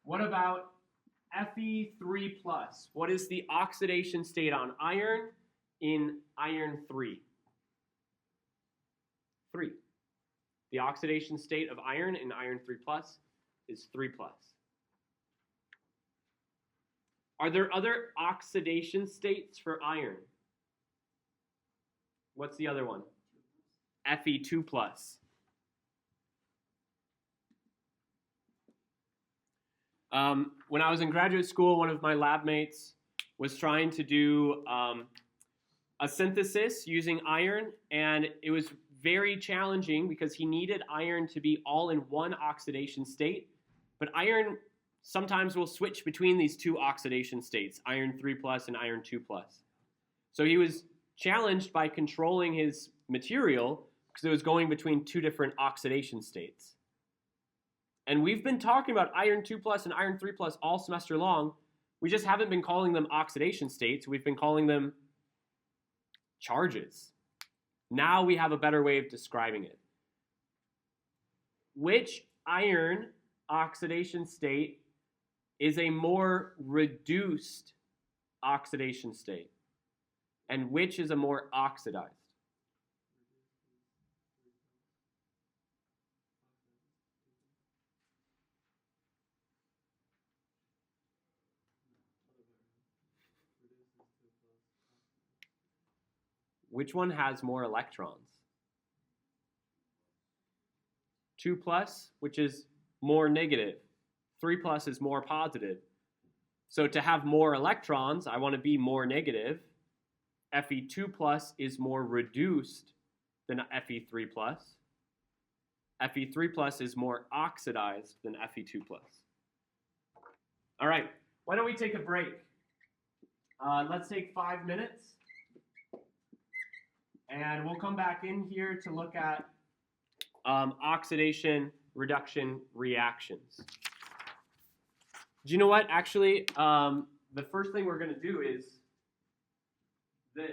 What about Fe3+? What is the oxidation state on iron in iron 3? 3. The oxidation state of iron in iron 3+ is 3+. Are there other oxidation states for iron? What's the other one? Fe2+. When I was in graduate school, one of my lab mates was trying to do a synthesis using iron, and it was very challenging because he needed iron to be all in one oxidation state, but iron sometimes will switch between these two oxidation states, iron 3+ and iron 2+. So he was challenged by controlling his material because it was going between two different oxidation states. And we've been talking about iron 2+ and iron 3+ all semester long. We just haven't been calling them oxidation states. We've been calling them charges. Now we have a better way of describing it. Which iron oxidation state is a more reduced oxidation state? And which is a more oxidized? Which one has more electrons? 2+, which is more negative. 3+ is more positive. So to have more electrons, I want to be more negative. Fe2+ is more reduced than Fe3+. Fe3+ is more oxidized than Fe2+. All right, why don't we take a break? Let's take 5 minutes. And we'll come back in here to look at oxidation reduction reactions. Do you know what? Actually, the first thing we're going to do is this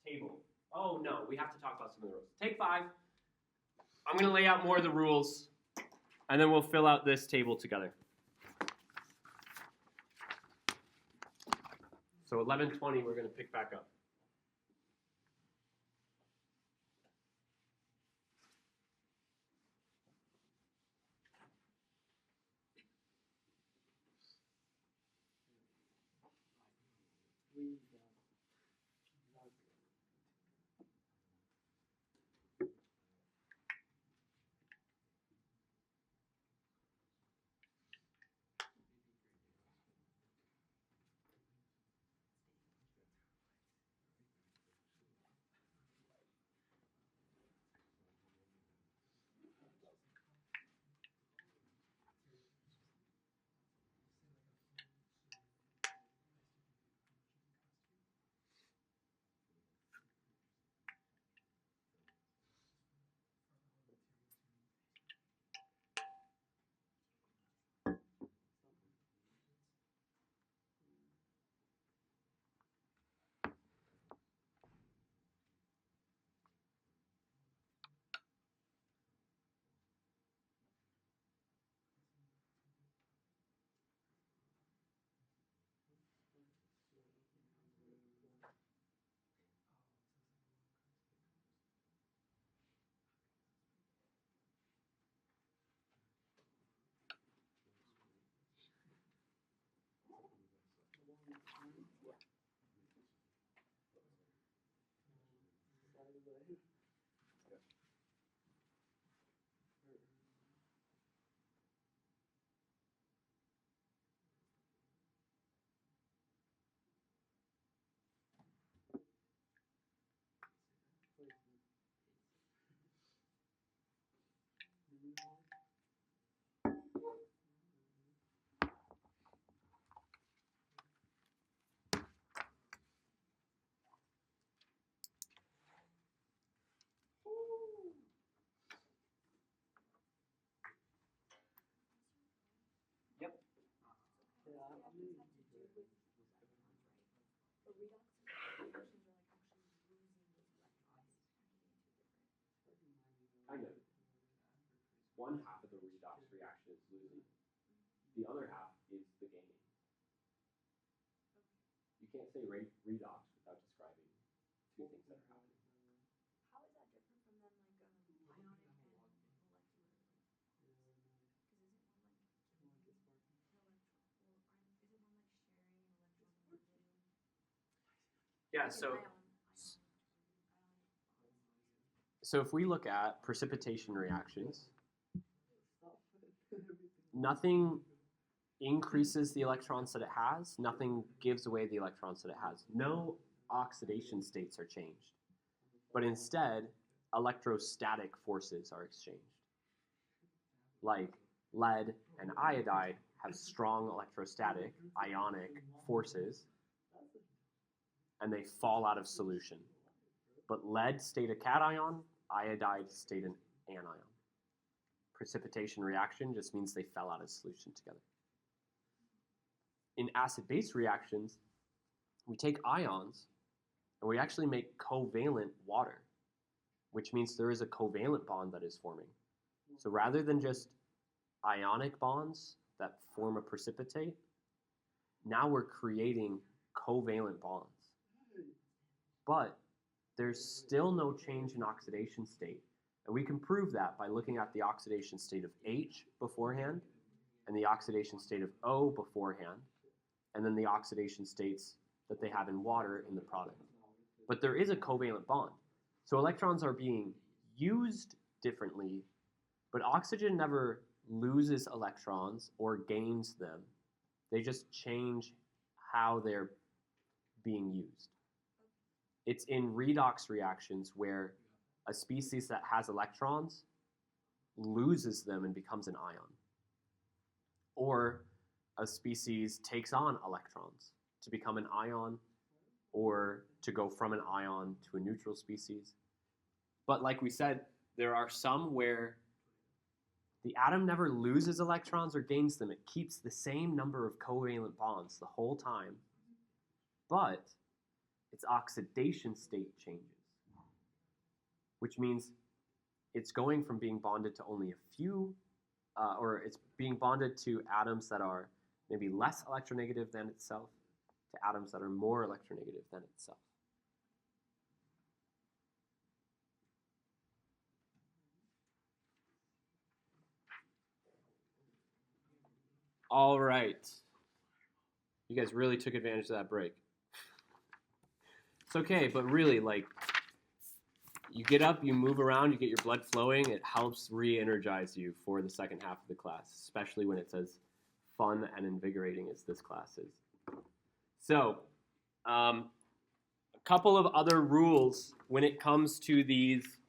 table. Oh, no, we have to talk about some of the rules. Take 5. I'm going to lay out more of the rules, and then we'll fill out this table together. So 11:20, we're going to pick back up. oxidations have to do with electrons, right? But redox reactions are like actually losing those electrons. Kind of. One half of the redox reaction is losing. The other half is the gaining. You can't say redox without describing two things that are happening. How is that different from then like ionic and molecular? Because isn't one like gaining an electron, or isn't one like sharing an electron with the other one? Yeah, Like so an ionic so if we look at precipitation reactions, nothing increases the electrons that it has, nothing gives away the electrons that it has. No oxidation states are changed, but instead electrostatic forces are exchanged. Like lead and iodide have strong electrostatic, ionic forces, and they fall out of solution. But lead stayed a cation, iodide stayed an anion. Precipitation reaction just means they fell out of solution together. In acid-base reactions, we take ions and we actually make covalent water, which means there is a covalent bond that is forming. So rather than just ionic bonds that form a precipitate, now we're creating covalent bonds. But there's still no change in oxidation state. And we can prove that by looking at the oxidation state of H beforehand and the oxidation state of O beforehand, and then the oxidation states that they have in water in the product. But there is a covalent bond. So electrons are being used differently, but oxygen never loses electrons or gains them. They just change how they're being used. It's in redox reactions where a species that has electrons loses them and becomes an ion. Or a species takes on electrons to become an ion or to go from an ion to a neutral species. But like we said, there are some where the atom never loses electrons or gains them. It keeps the same number of covalent bonds the whole time, but its oxidation state changes, which means it's going from being bonded to only a few, or it's being bonded to atoms that are maybe less electronegative than itself to atoms that are more electronegative than itself. All right. You guys really took advantage of that break. It's okay, but really, like, you get up, you move around, you get your blood flowing. It helps re-energize you for the second half of the class, especially when it's as fun and invigorating as this class is. So, a couple of other rules when it comes to these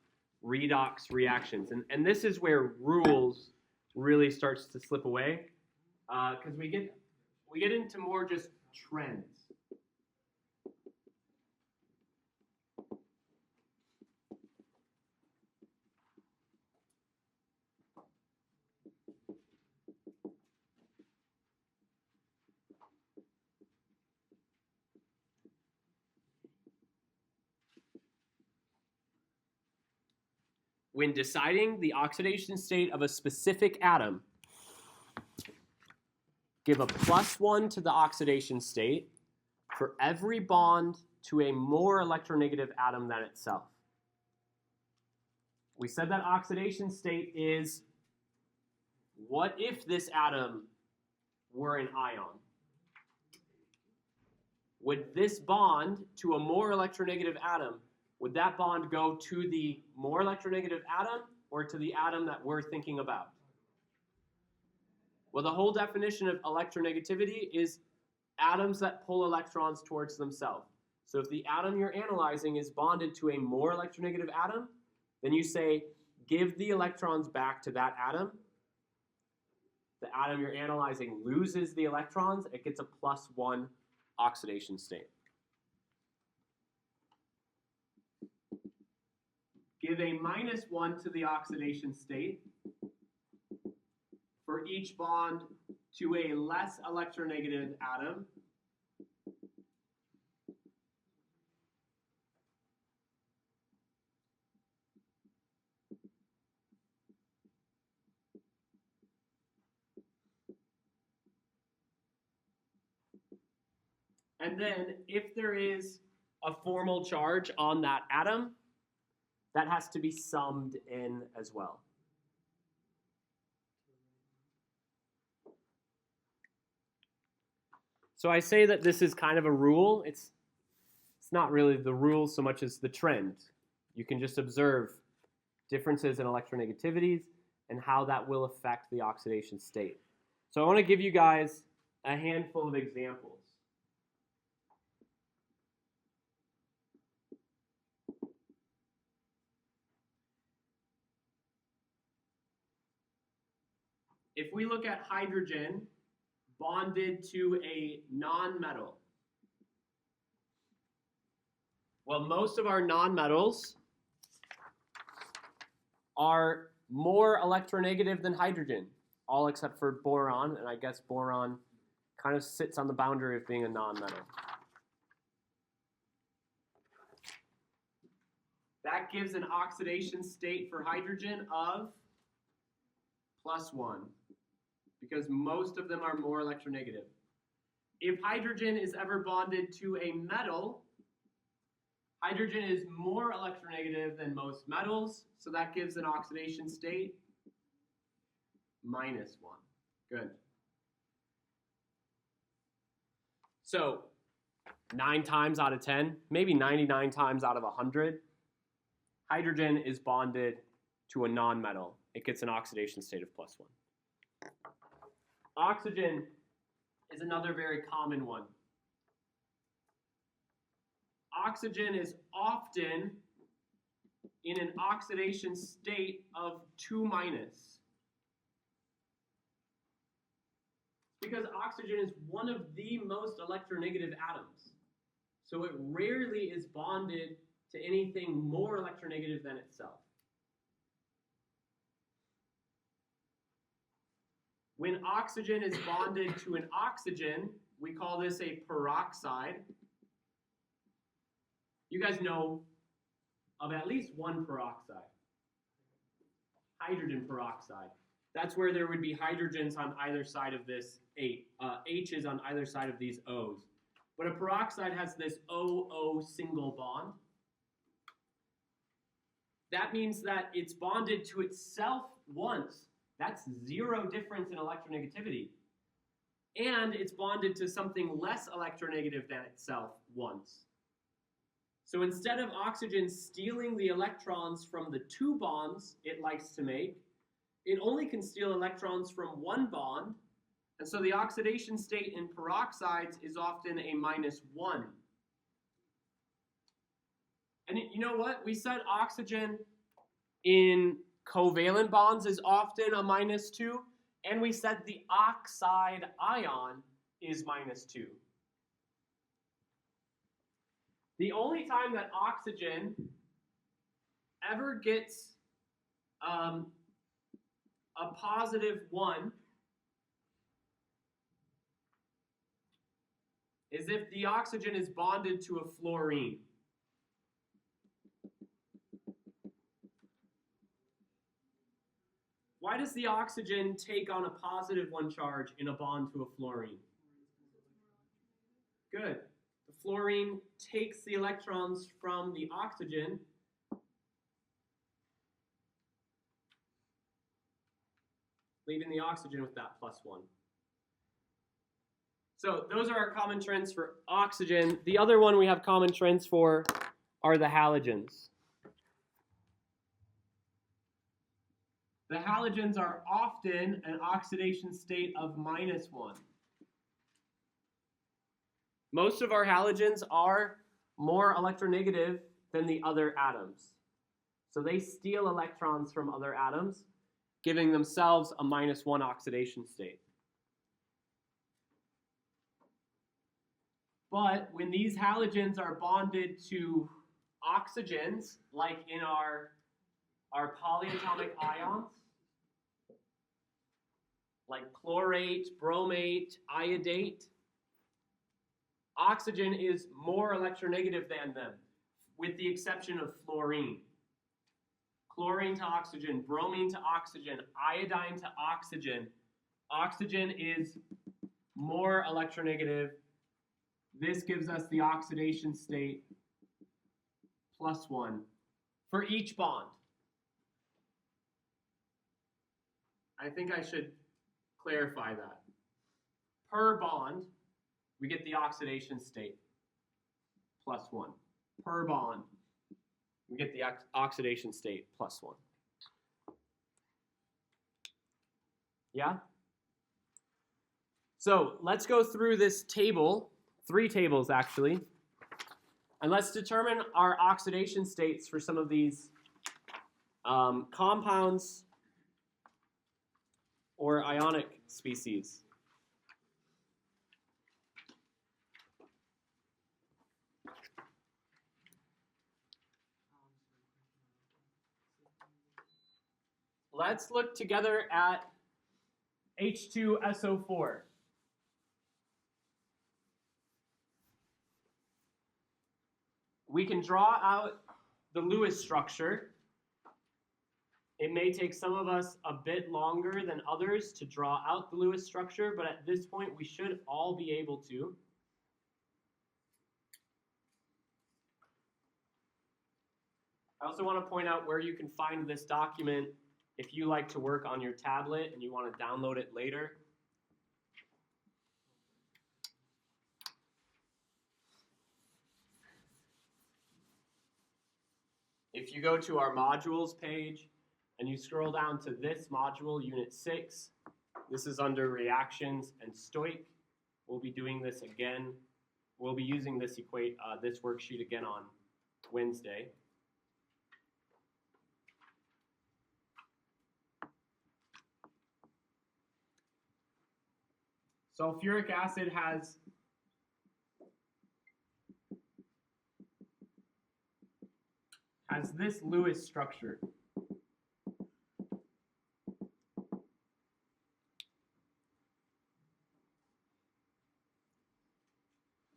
redox reactions. And this is where rules really starts to slip away, because we get into more just trends. When deciding the oxidation state of a specific atom, give a +1 to the oxidation state for every bond to a more electronegative atom than itself. We said that oxidation state is what if this atom were an ion? Would this bond to a more electronegative atom, would that bond go to the more electronegative atom or to the atom that we're thinking about? Well, the whole definition of electronegativity is atoms that pull electrons towards themselves. So if the atom you're analyzing is bonded to a more electronegative atom, then you say, give the electrons back to that atom. The atom you're analyzing loses the electrons. It gets a +1 oxidation state. Give a -1 to the oxidation state for each bond to a less electronegative atom. And then if there is a formal charge on that atom, that has to be summed in as well. So I say that this is kind of a rule. It's not really the rule so much as the trend. You can just observe differences in electronegativities and how that will affect the oxidation state. So I want to give you guys a handful of examples. If we look at hydrogen bonded to a nonmetal, well, most of our nonmetals are more electronegative than hydrogen, all except for boron, and I guess boron kind of sits on the boundary of being a nonmetal. That gives an oxidation state for hydrogen of +1, because most of them are more electronegative. If hydrogen is ever bonded to a metal, hydrogen is more electronegative than most metals, so that gives an oxidation state -1. Good. So 9 times out of 10, maybe 99 times out of 100, hydrogen is bonded to a nonmetal. It gets an oxidation state of +1. Oxygen is another very common one. Oxygen is often in an oxidation state of 2-, because oxygen is one of the most electronegative atoms. So it rarely is bonded to anything more electronegative than itself. When oxygen is bonded to an oxygen, we call this a peroxide. You guys know of at least one peroxide. Hydrogen peroxide. That's where there would be hydrogens on either side of this H's on either side of these O's. But a peroxide has this O-O single bond. That means that it's bonded to itself once. That's 0 difference in electronegativity. And it's bonded to something less electronegative than itself once. So instead of oxygen stealing the electrons from the 2 bonds it likes to make, it only can steal electrons from 1 bond, and so the oxidation state in peroxides is often a -1. And you know what? We said oxygen in covalent bonds is often a -2, and we said the oxide ion is -2. The only time that oxygen ever gets a +1 is if the oxygen is bonded to a fluorine. Why does the oxygen take on a +1 charge in a bond to a fluorine? Good. The fluorine takes the electrons from the oxygen leaving the oxygen with that +1. So those are our common trends for oxygen. The other one we have common trends for are the halogens. The halogens are often an oxidation state of -1. Most of our halogens are more electronegative than the other atoms. So they steal electrons from other atoms, giving themselves a -1 oxidation state. But when these halogens are bonded to oxygens, like in our polyatomic ions, like chlorate, bromate, iodate. Oxygen is more electronegative than them, with the exception of fluorine. Chlorine to oxygen, bromine to oxygen, iodine to oxygen. Oxygen is more electronegative. This gives us the oxidation state +1 for each bond. I think I should clarify that. Per bond, we get the oxidation state +1. Per bond, we get the oxidation state +1. Yeah? So let's go through this table, 3 tables actually, and let's determine our oxidation states for some of these compounds or ionic species. Let's look together at H2SO4. We can draw out the Lewis structure. It may take some of us a bit longer than others to draw out the Lewis structure, but at this point we should all be able to. I also want to point out where you can find this document if you like to work on your tablet and you want to download it later. If you go to our modules page and you scroll down to this module, Unit 6, this is under Reactions and Stoich. We'll be doing this again. We'll be using this this worksheet again on Wednesday. Sulfuric acid has this Lewis structure.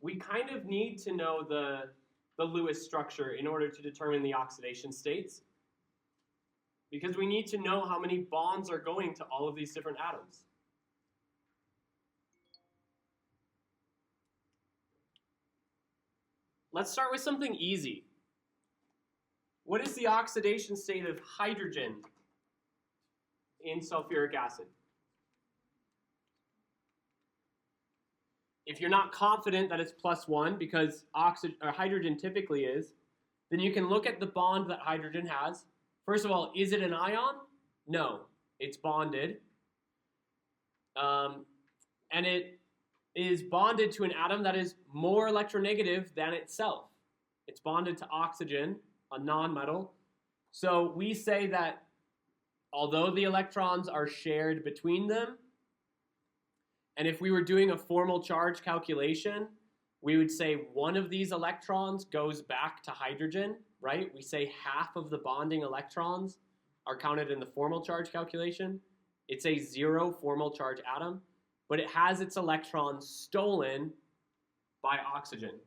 We kind of need to know the Lewis structure in order to determine the oxidation states, because we need to know how many bonds are going to all of these different atoms. Let's start with something easy. What is the oxidation state of hydrogen in sulfuric acid? If you're not confident that it's +1, because hydrogen typically is, then you can look at the bond that hydrogen has. First of all, is it an ion? No, it's bonded. And it is bonded to an atom that is more electronegative than itself. It's bonded to oxygen, a nonmetal. So we say that although the electrons are shared between them, and if we were doing a formal charge calculation, we would say one of these electrons goes back to hydrogen, right? We say half of the bonding electrons are counted in the formal charge calculation. It's a 0 formal charge atom, but it has its electrons stolen by oxygen,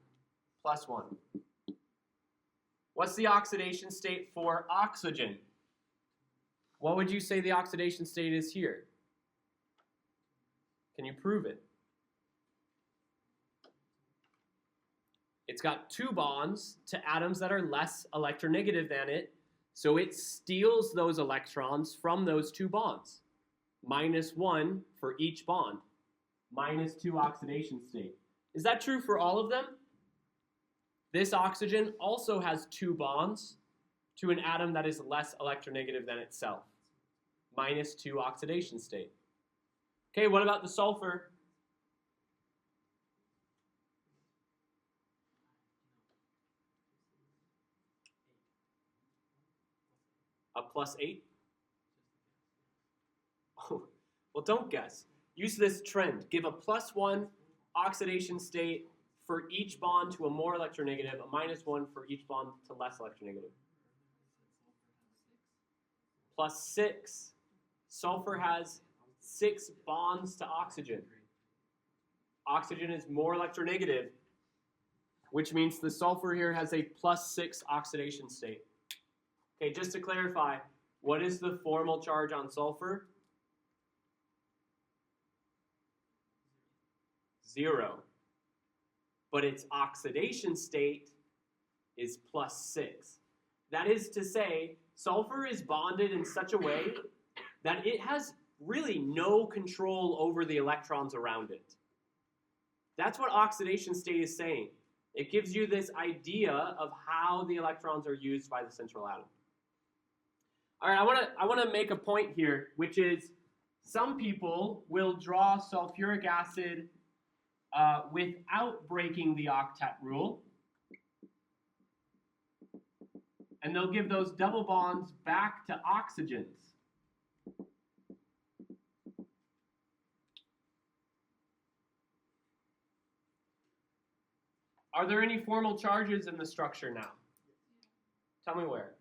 +1. What's the oxidation state for oxygen? What would you say the oxidation state is here? Can you prove it? It's got 2 bonds to atoms that are less electronegative than it, so it steals those electrons from those 2 bonds. -1 for each bond. -2 oxidation state. Is that true for all of them? This oxygen also has 2 bonds to an atom that is less electronegative than itself. -2 oxidation state. Okay, what about the sulfur? A +8? Oh, well, don't guess. Use this trend. Give a +1 oxidation state for each bond to a more electronegative, a -1 for each bond to less electronegative. +6. Sulfur has 6 bonds to oxygen. Oxygen is more electronegative, which means the sulfur here has a +6 oxidation state. Okay, just to clarify, what is the formal charge on sulfur? 0. But its oxidation state is +6. That is to say, sulfur is bonded in such a way that it has really no control over the electrons around it. That's what oxidation state is saying. It gives you this idea of how the electrons are used by the central atom. All right, I want to make a point here, which is some people will draw sulfuric acid without breaking the octet rule. And they'll give those double bonds back to oxygens. Are there any formal charges in the structure now? Tell me where.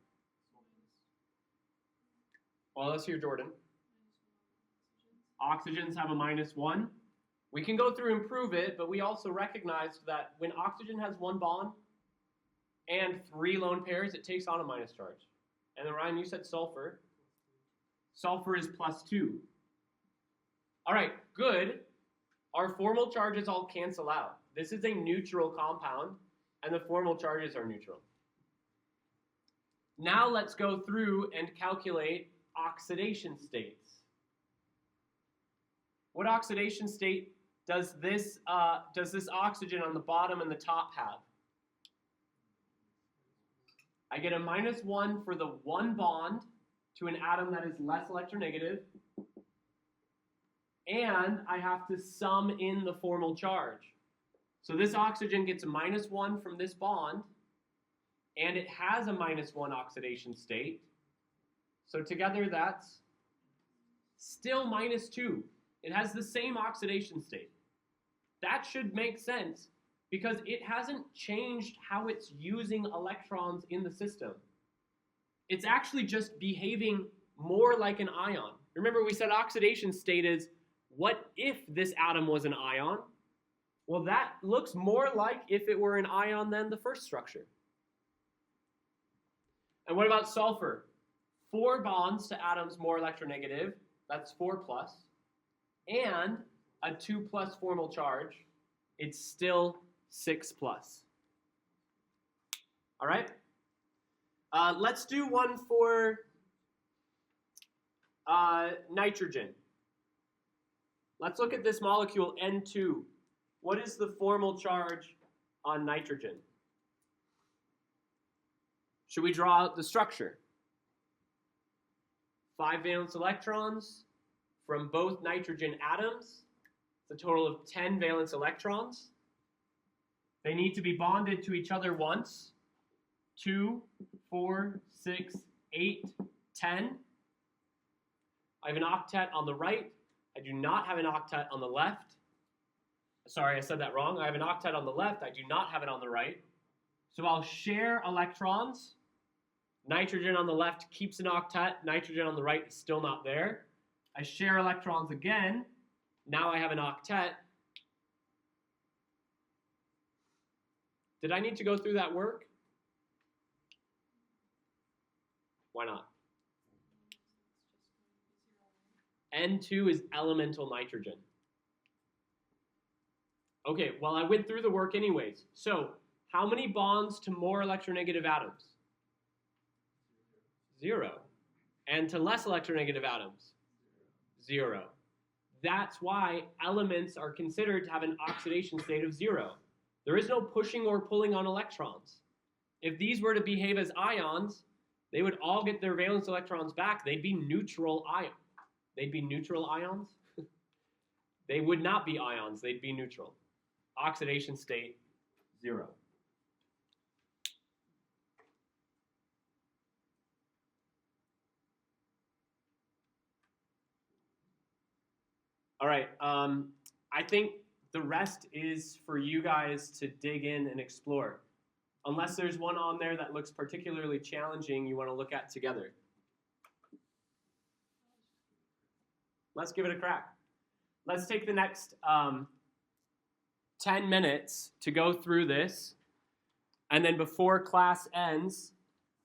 Well, let's hear Jordan. Oxygens have a -1. We can go through and prove it, but we also recognized that when oxygen has 1 bond and 3 lone pairs, it takes on a minus charge. And then Ryan, you said sulfur. Sulfur is +2. All right, good. Our formal charges all cancel out. This is a neutral compound, and the formal charges are neutral. Now let's go through and calculate oxidation states. What oxidation state does this oxygen on the bottom and the top have? I get a -1 for the 1 bond to an atom that is less electronegative, and I have to sum in the formal charge. So this oxygen gets a -1 from this bond, and it has a -1 oxidation state. So together that's still -2. It has the same oxidation state. That should make sense because it hasn't changed how it's using electrons in the system. It's actually just behaving more like an ion. Remember we said oxidation state is, what if this atom was an ion? Well, that looks more like if it were an ion than the first structure. And what about sulfur? 4 bonds to atoms more electronegative, that's 4+, and a 2+ formal charge, it's still 6+. All right? Let's do one for nitrogen. Let's look at this molecule N2. What is the formal charge on nitrogen? Should we draw out the structure? 5 valence electrons from both nitrogen atoms. It's a total of 10 valence electrons. They need to be bonded to each other once. 2, 4, 6, 8, 10. I have an octet on the right. I do not have an octet on the left. Sorry, I said that wrong. I have an octet on the left. I do not have it on the right. So I'll share electrons. Nitrogen on the left keeps an octet. Nitrogen on the right is still not there. I share electrons again. Now I have an octet. Did I need to go through that work? Why not? N2 is elemental nitrogen. Okay, well, I went through the work anyways. So, how many bonds to more electronegative atoms? 0. And to less electronegative atoms? 0. That's why elements are considered to have an oxidation state of 0. There is no pushing or pulling on electrons. If these were to behave as ions, they would all get their valence electrons back. They'd be neutral ions. They'd be neutral ions? They would not be ions. They'd be neutral. Oxidation state, 0. All right, I think the rest is for you guys to dig in and explore. Unless there's one on there that looks particularly challenging you want to look at together. Let's give it a crack. Let's take the next 10 minutes to go through this. And then before class ends,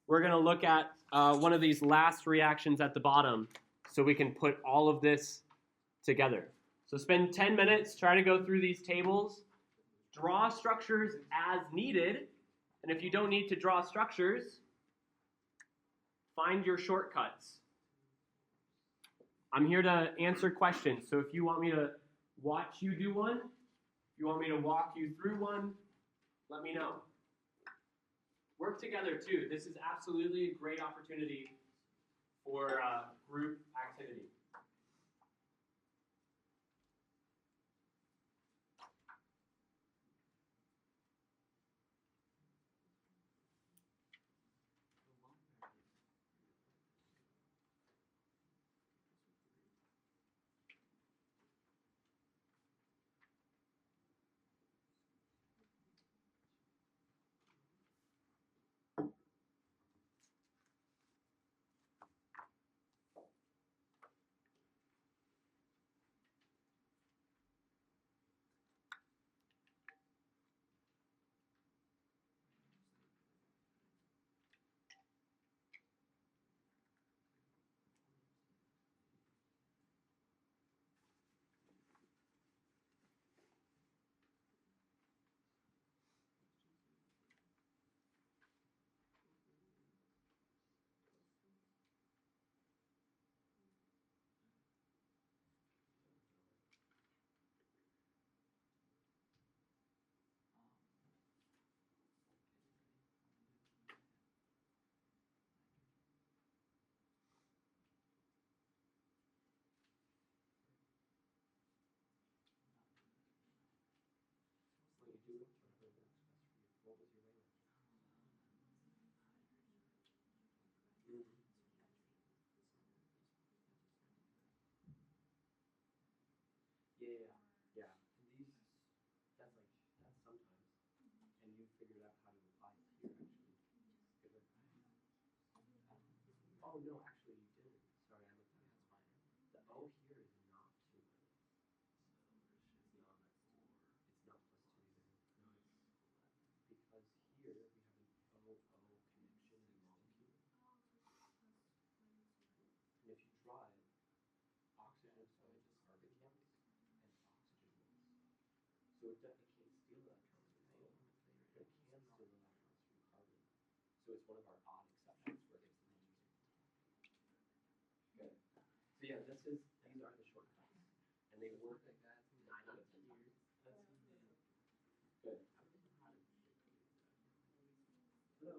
we're going to look at one of these last reactions at the bottom so we can put all of this together. So spend 10 minutes, try to go through these tables, draw structures as needed, and if you don't need to draw structures, find your shortcuts. I'm here to answer questions, so if you want me to watch you do one, if you want me to walk you through one, let me know. Work together too. This is absolutely a great opportunity for group activity. Yeah. And these, that's sometimes. And you figured out how to apply it here, actually. Good work. Oh, no, actually, you didn't. Sorry, I looked at it. The O here is not 2 minus. It's not. It's not plus 2 either. No, it's because here we have an O-O connection in a molecule. And if you draw it, oxygen is going to carbon once and oxygen once. So it can't steal electrons from O, but it can steal electrons from carbon. So it's one of our odd exceptions where it gets the most. Good. So yeah, these are the shortcuts. And they work 9 out of 10 times. Good. Hello.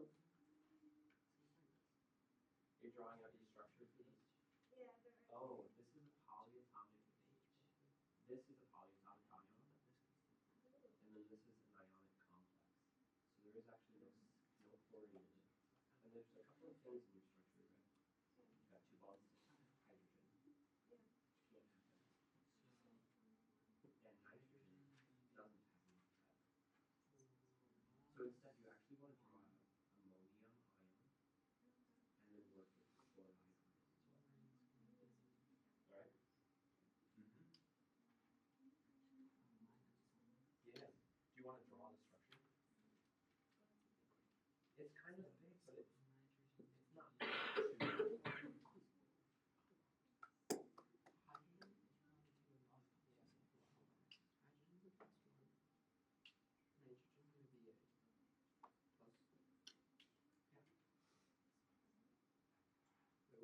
You're drawing out your structure for this? Oh, this is a polyatomic This is a polyatomic ion, and then this is an ionic complex. So there is actually no chlorine in it. And there's a couple of things in your structure, right? You got 2 bonds to hydrogen. Can't have that. And nitrogen doesn't have any of that. So instead, you actually want to draw out ammonium ion and then work with chloride ions as well. All right? Mm-hmm. Yeah. Do you want to draw the structure? It's kind of big, but it's not too big.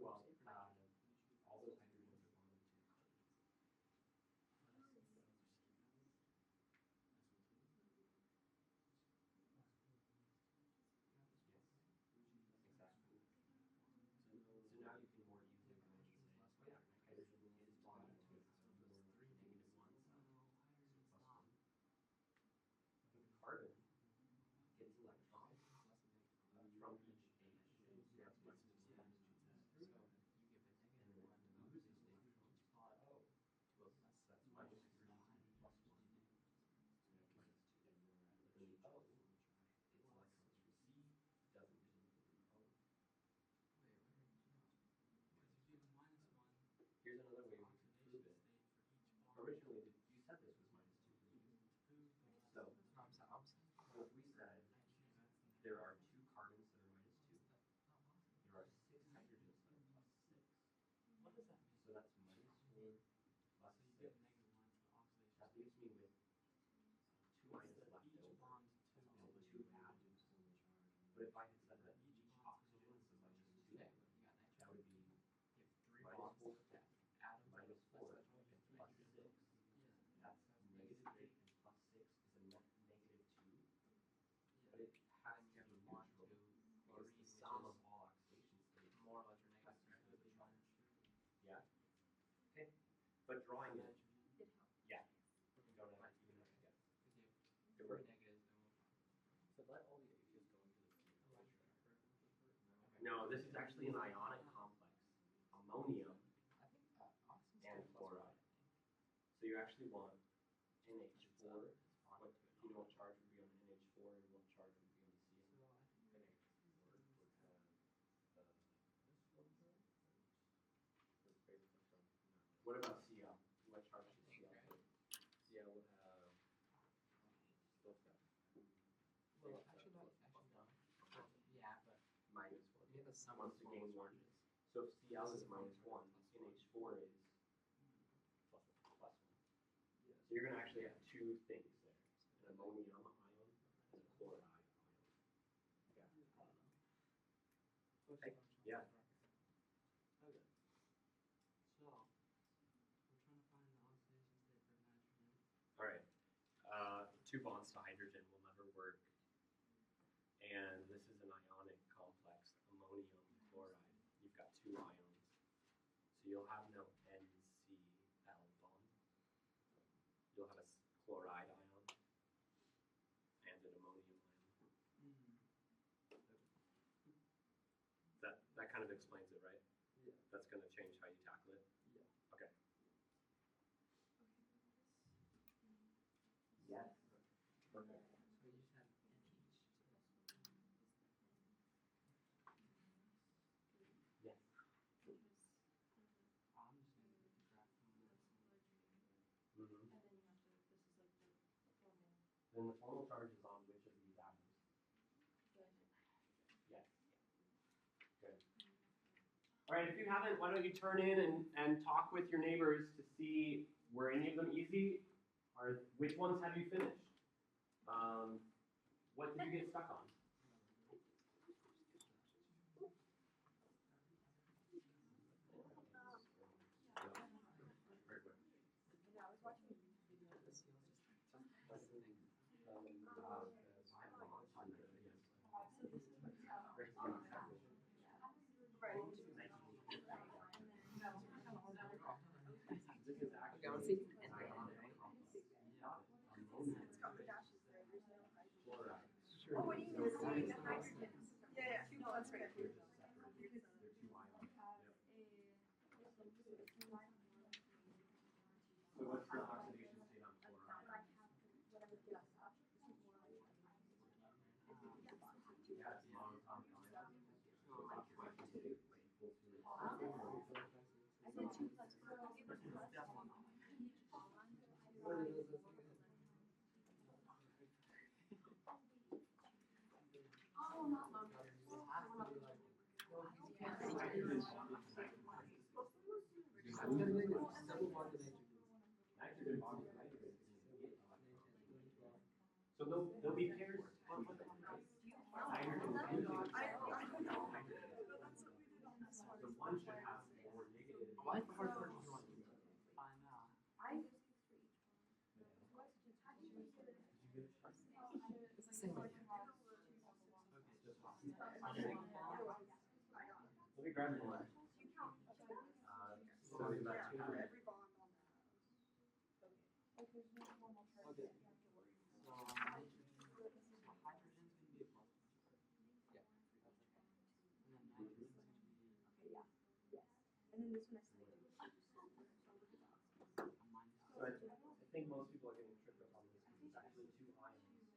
Well, all those hydrogens are bonded to the carbon. Yes, exactly. there are 2 carbons that are -2. There are 6 hydrogens that are +6. What does that mean? So that's -4 plus So you 6. get -1 for oxidation. That leaves me with 2 ions left Each over bond to and 2 atoms. But if I had said that each oxygen is as much as 2, okay, you got nitrogen. that would be You have 3 minus bonds 4, to atoms. -4 and plus 6. Yeah. That's -8 and plus 6 is a -2. But Yeah. it has And to you have be a bond neutral to because chlorine, the which sum is of all oxidation states more electronegative. has to Right? be the charge. Nitrogen. Yeah. Okay. But drawing it, Nitrogen. It helps. yeah. You don't have even have to guess. Okay. Good 4 work. negatives and 1 positive. So let all the H's go into the No, this is actually an ionic complex. Ammonium I think oxygen's and plus chloride. one, So you actually want NH4. It's What, bonded to do you know what charge would be on NH4 and what charge would be on So Cl? I think What about Cl? What charge does Cl Okay. have? CL would have still 7. well, actually no. Well, yeah, but -1. you get the sum Wants of to small gain charges. one. So if Cl is -1, NH4 is Plus +1. So you're going to actually have 2 things there: an ammonium ion and a chloride ion. Yeah. Okay. Yeah. Okay. So, we're trying to find the oxidation state for nitrogen. All right. 2 bonds to hydrogen will never work. And this is an ionic complex, ammonium chloride. You've got 2 ions. So you'll have no NCl bond. You'll have a chloride ion and an ammonium ion. That kind of explains it, right? Yeah. That's going to change how you tackle it? Yeah. Okay. Okay, Yes. Perfect. So you just have N each. Yes. I'm just going to subtract from this. Mm-hmm. and then you have to, this is like the formal, Then the formal charge is on which of these atoms? the Yes. Good. All right, if you haven't, why don't you turn in and talk with your neighbors to see were any of them easy, or which ones have you finished? What did you get stuck on? Very good. yeah, I was watching a This is actually Okay, let's see. an ionic complex. It's got the dashes there, there's no hydrogen. Chloride. Sure. Oh, what do you mean, it's the hydrogens? Yeah, yeah, no, that's right. They're 2 ions. So what's the oxidation state on chloride? Yeah, it's monatomic ion. So its oxidation state is equal to I did 2 plus 4. Oh, not long. nitrogen bond with nitrogen. So they'll be pairs. Hydrogen I don't know. The one should have more negative. Why is the hard part you want to find out? I use for each one. How do you get it? It's the same idea. Let me grab your one. You count. So we left two. Every bond on that. Like there's no formal charge that you have to worry So about. hydrogen's going to be a plus. Yeah. And then nitrogen's going to be Okay, yeah. Yes. And then this one I said I do. So look at that. a minus. So I think most people are getting tripped up on this because it's actually 2 ions.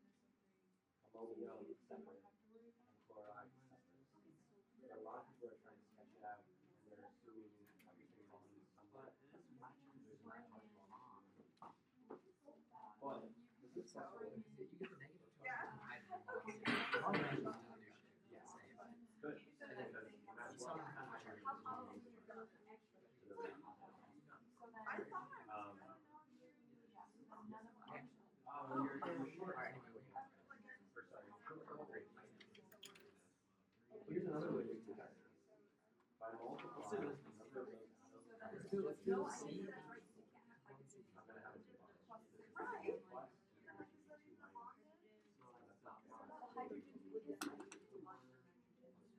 Ammonium is separate and chloride is separate. But a lot of people are trying to sketch it out and they're assuming everything bonds somewhere. But it is matching. There's a matching going on. But This is possible. You get the negative charge. Yeah. Hydrogen bonds. No, I think that's right.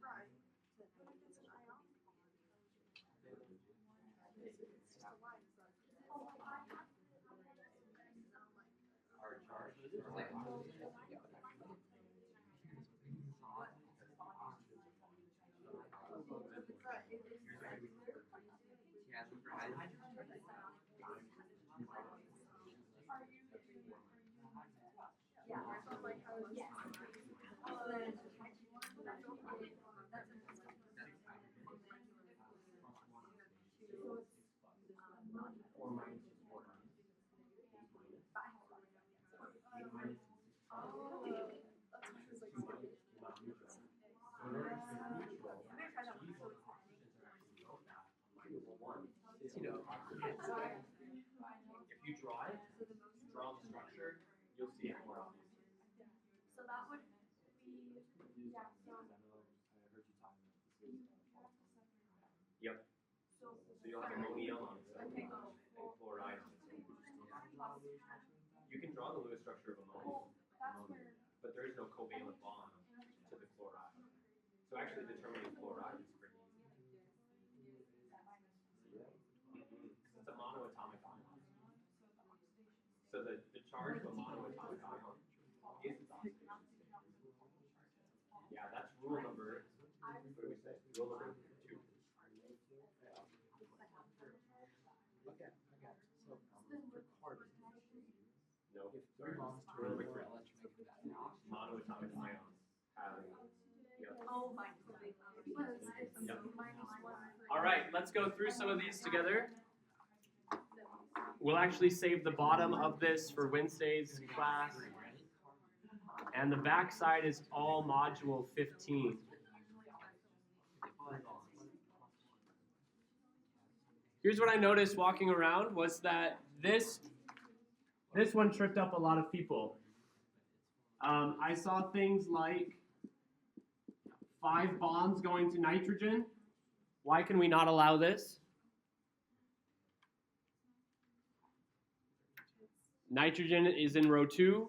Right. Our charge is like oxidation. Yeah, for hydrogen. Yeah, so like I was, yes. Or minus just four minus. So they're actually neutral. These oxygens are actually both at minus one. You know, if you draw it, draw the structure, you'll see it more obviously. So that would be, yeah, so. Yep. So you'll have ammonium on its own Okay. and chloride on its own. You can draw the Lewis structure of ammonia, but there is no covalent bond to the chloride. So actually determining chloride is pretty easy. It's a monoatomic ion. So the charge of a monoatomic ion is its oxidation state. Yeah, that's rule number, what do we say? Rule number 2. Okay, I got it. So, for carbon, No, if sorry. three bonds to Rule number four 2. electronegative Monoatomic ions have, yep. Oh my. Yep. Minus one. All right, let's go through some of these together. We'll actually save the bottom of this for Wednesday's class. And the back side is all module 15. Here's what I noticed walking around was that this one tripped up a lot of people. I saw things like 5 bonds going to nitrogen. Why can we not allow this? Nitrogen is in row 2,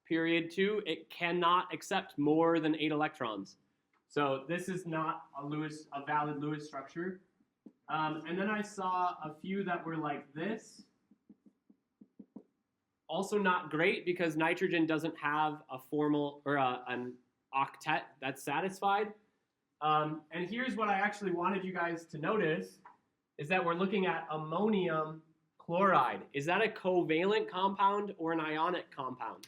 period 2. It cannot accept more than 8 electrons. So this is not a valid Lewis structure. And then I saw a few that were like this. Also not great because nitrogen doesn't have a formal or an octet that's satisfied. And here's what I actually wanted you guys to notice is that we're looking at ammonium chloride. Is that a covalent compound or an ionic compound?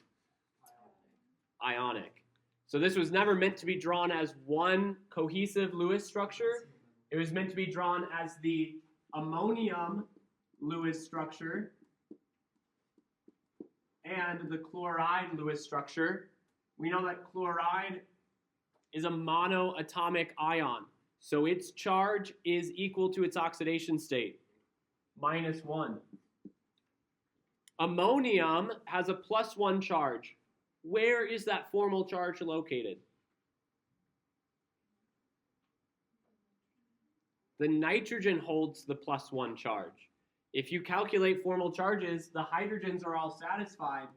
Ionic. So this was never meant to be drawn as one cohesive Lewis structure. It was meant to be drawn as the ammonium Lewis structure and the chloride Lewis structure. We know that chloride is a monoatomic ion. So its charge is equal to its oxidation state, -1. Ammonium has a +1 charge. Where is that formal charge located? The nitrogen holds the +1 charge. If you calculate formal charges, the hydrogens are all satisfied,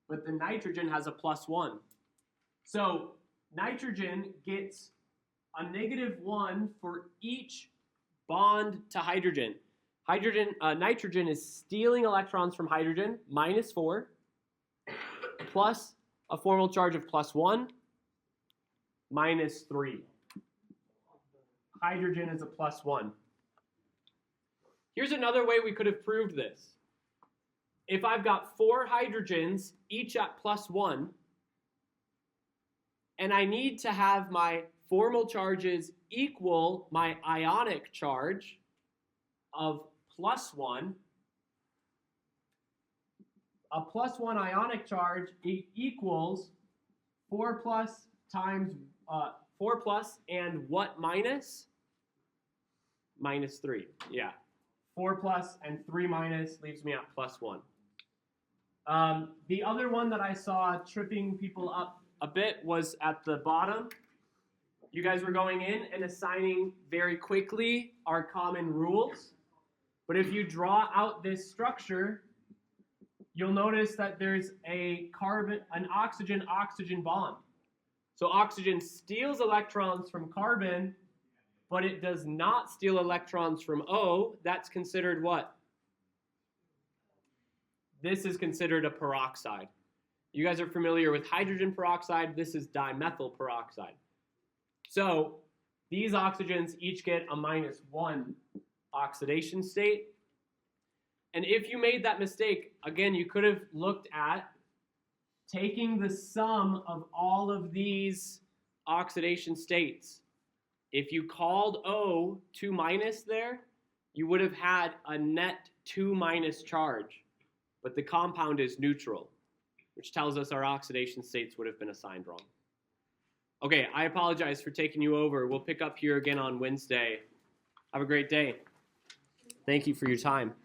but the nitrogen has a +1. So nitrogen gets a -1 for each bond to hydrogen. Nitrogen is stealing electrons from hydrogen, -4, plus a formal charge of +1, -3. Hydrogen is a +1. Here's another way we could have proved this. If I've got 4 hydrogens, each at +1, and I need to have my formal charges equal my ionic charge of +1, a +1 ionic charge equals 4 plus times 4 plus and what minus? -3. Yeah. 4 plus and 3 minus leaves me at +1. The other one that I saw tripping people up a bit was at the bottom. You guys were going in and assigning very quickly our common rules. But if you draw out this structure, you'll notice that there's an oxygen-oxygen bond. So oxygen steals electrons from carbon, but it does not steal electrons from O. That's considered what? This is considered a peroxide. You guys are familiar with hydrogen peroxide. This is dimethyl peroxide. So these oxygens each get a -1 oxidation state. And if you made that mistake, again, you could have looked at taking the sum of all of these oxidation states. If you called O 2- there, you would have had a net 2- charge. But the compound is neutral, which tells us our oxidation states would have been assigned wrong. Okay, I apologize for taking you over. We'll pick up here again on Wednesday. Have a great day. Thank you for your time.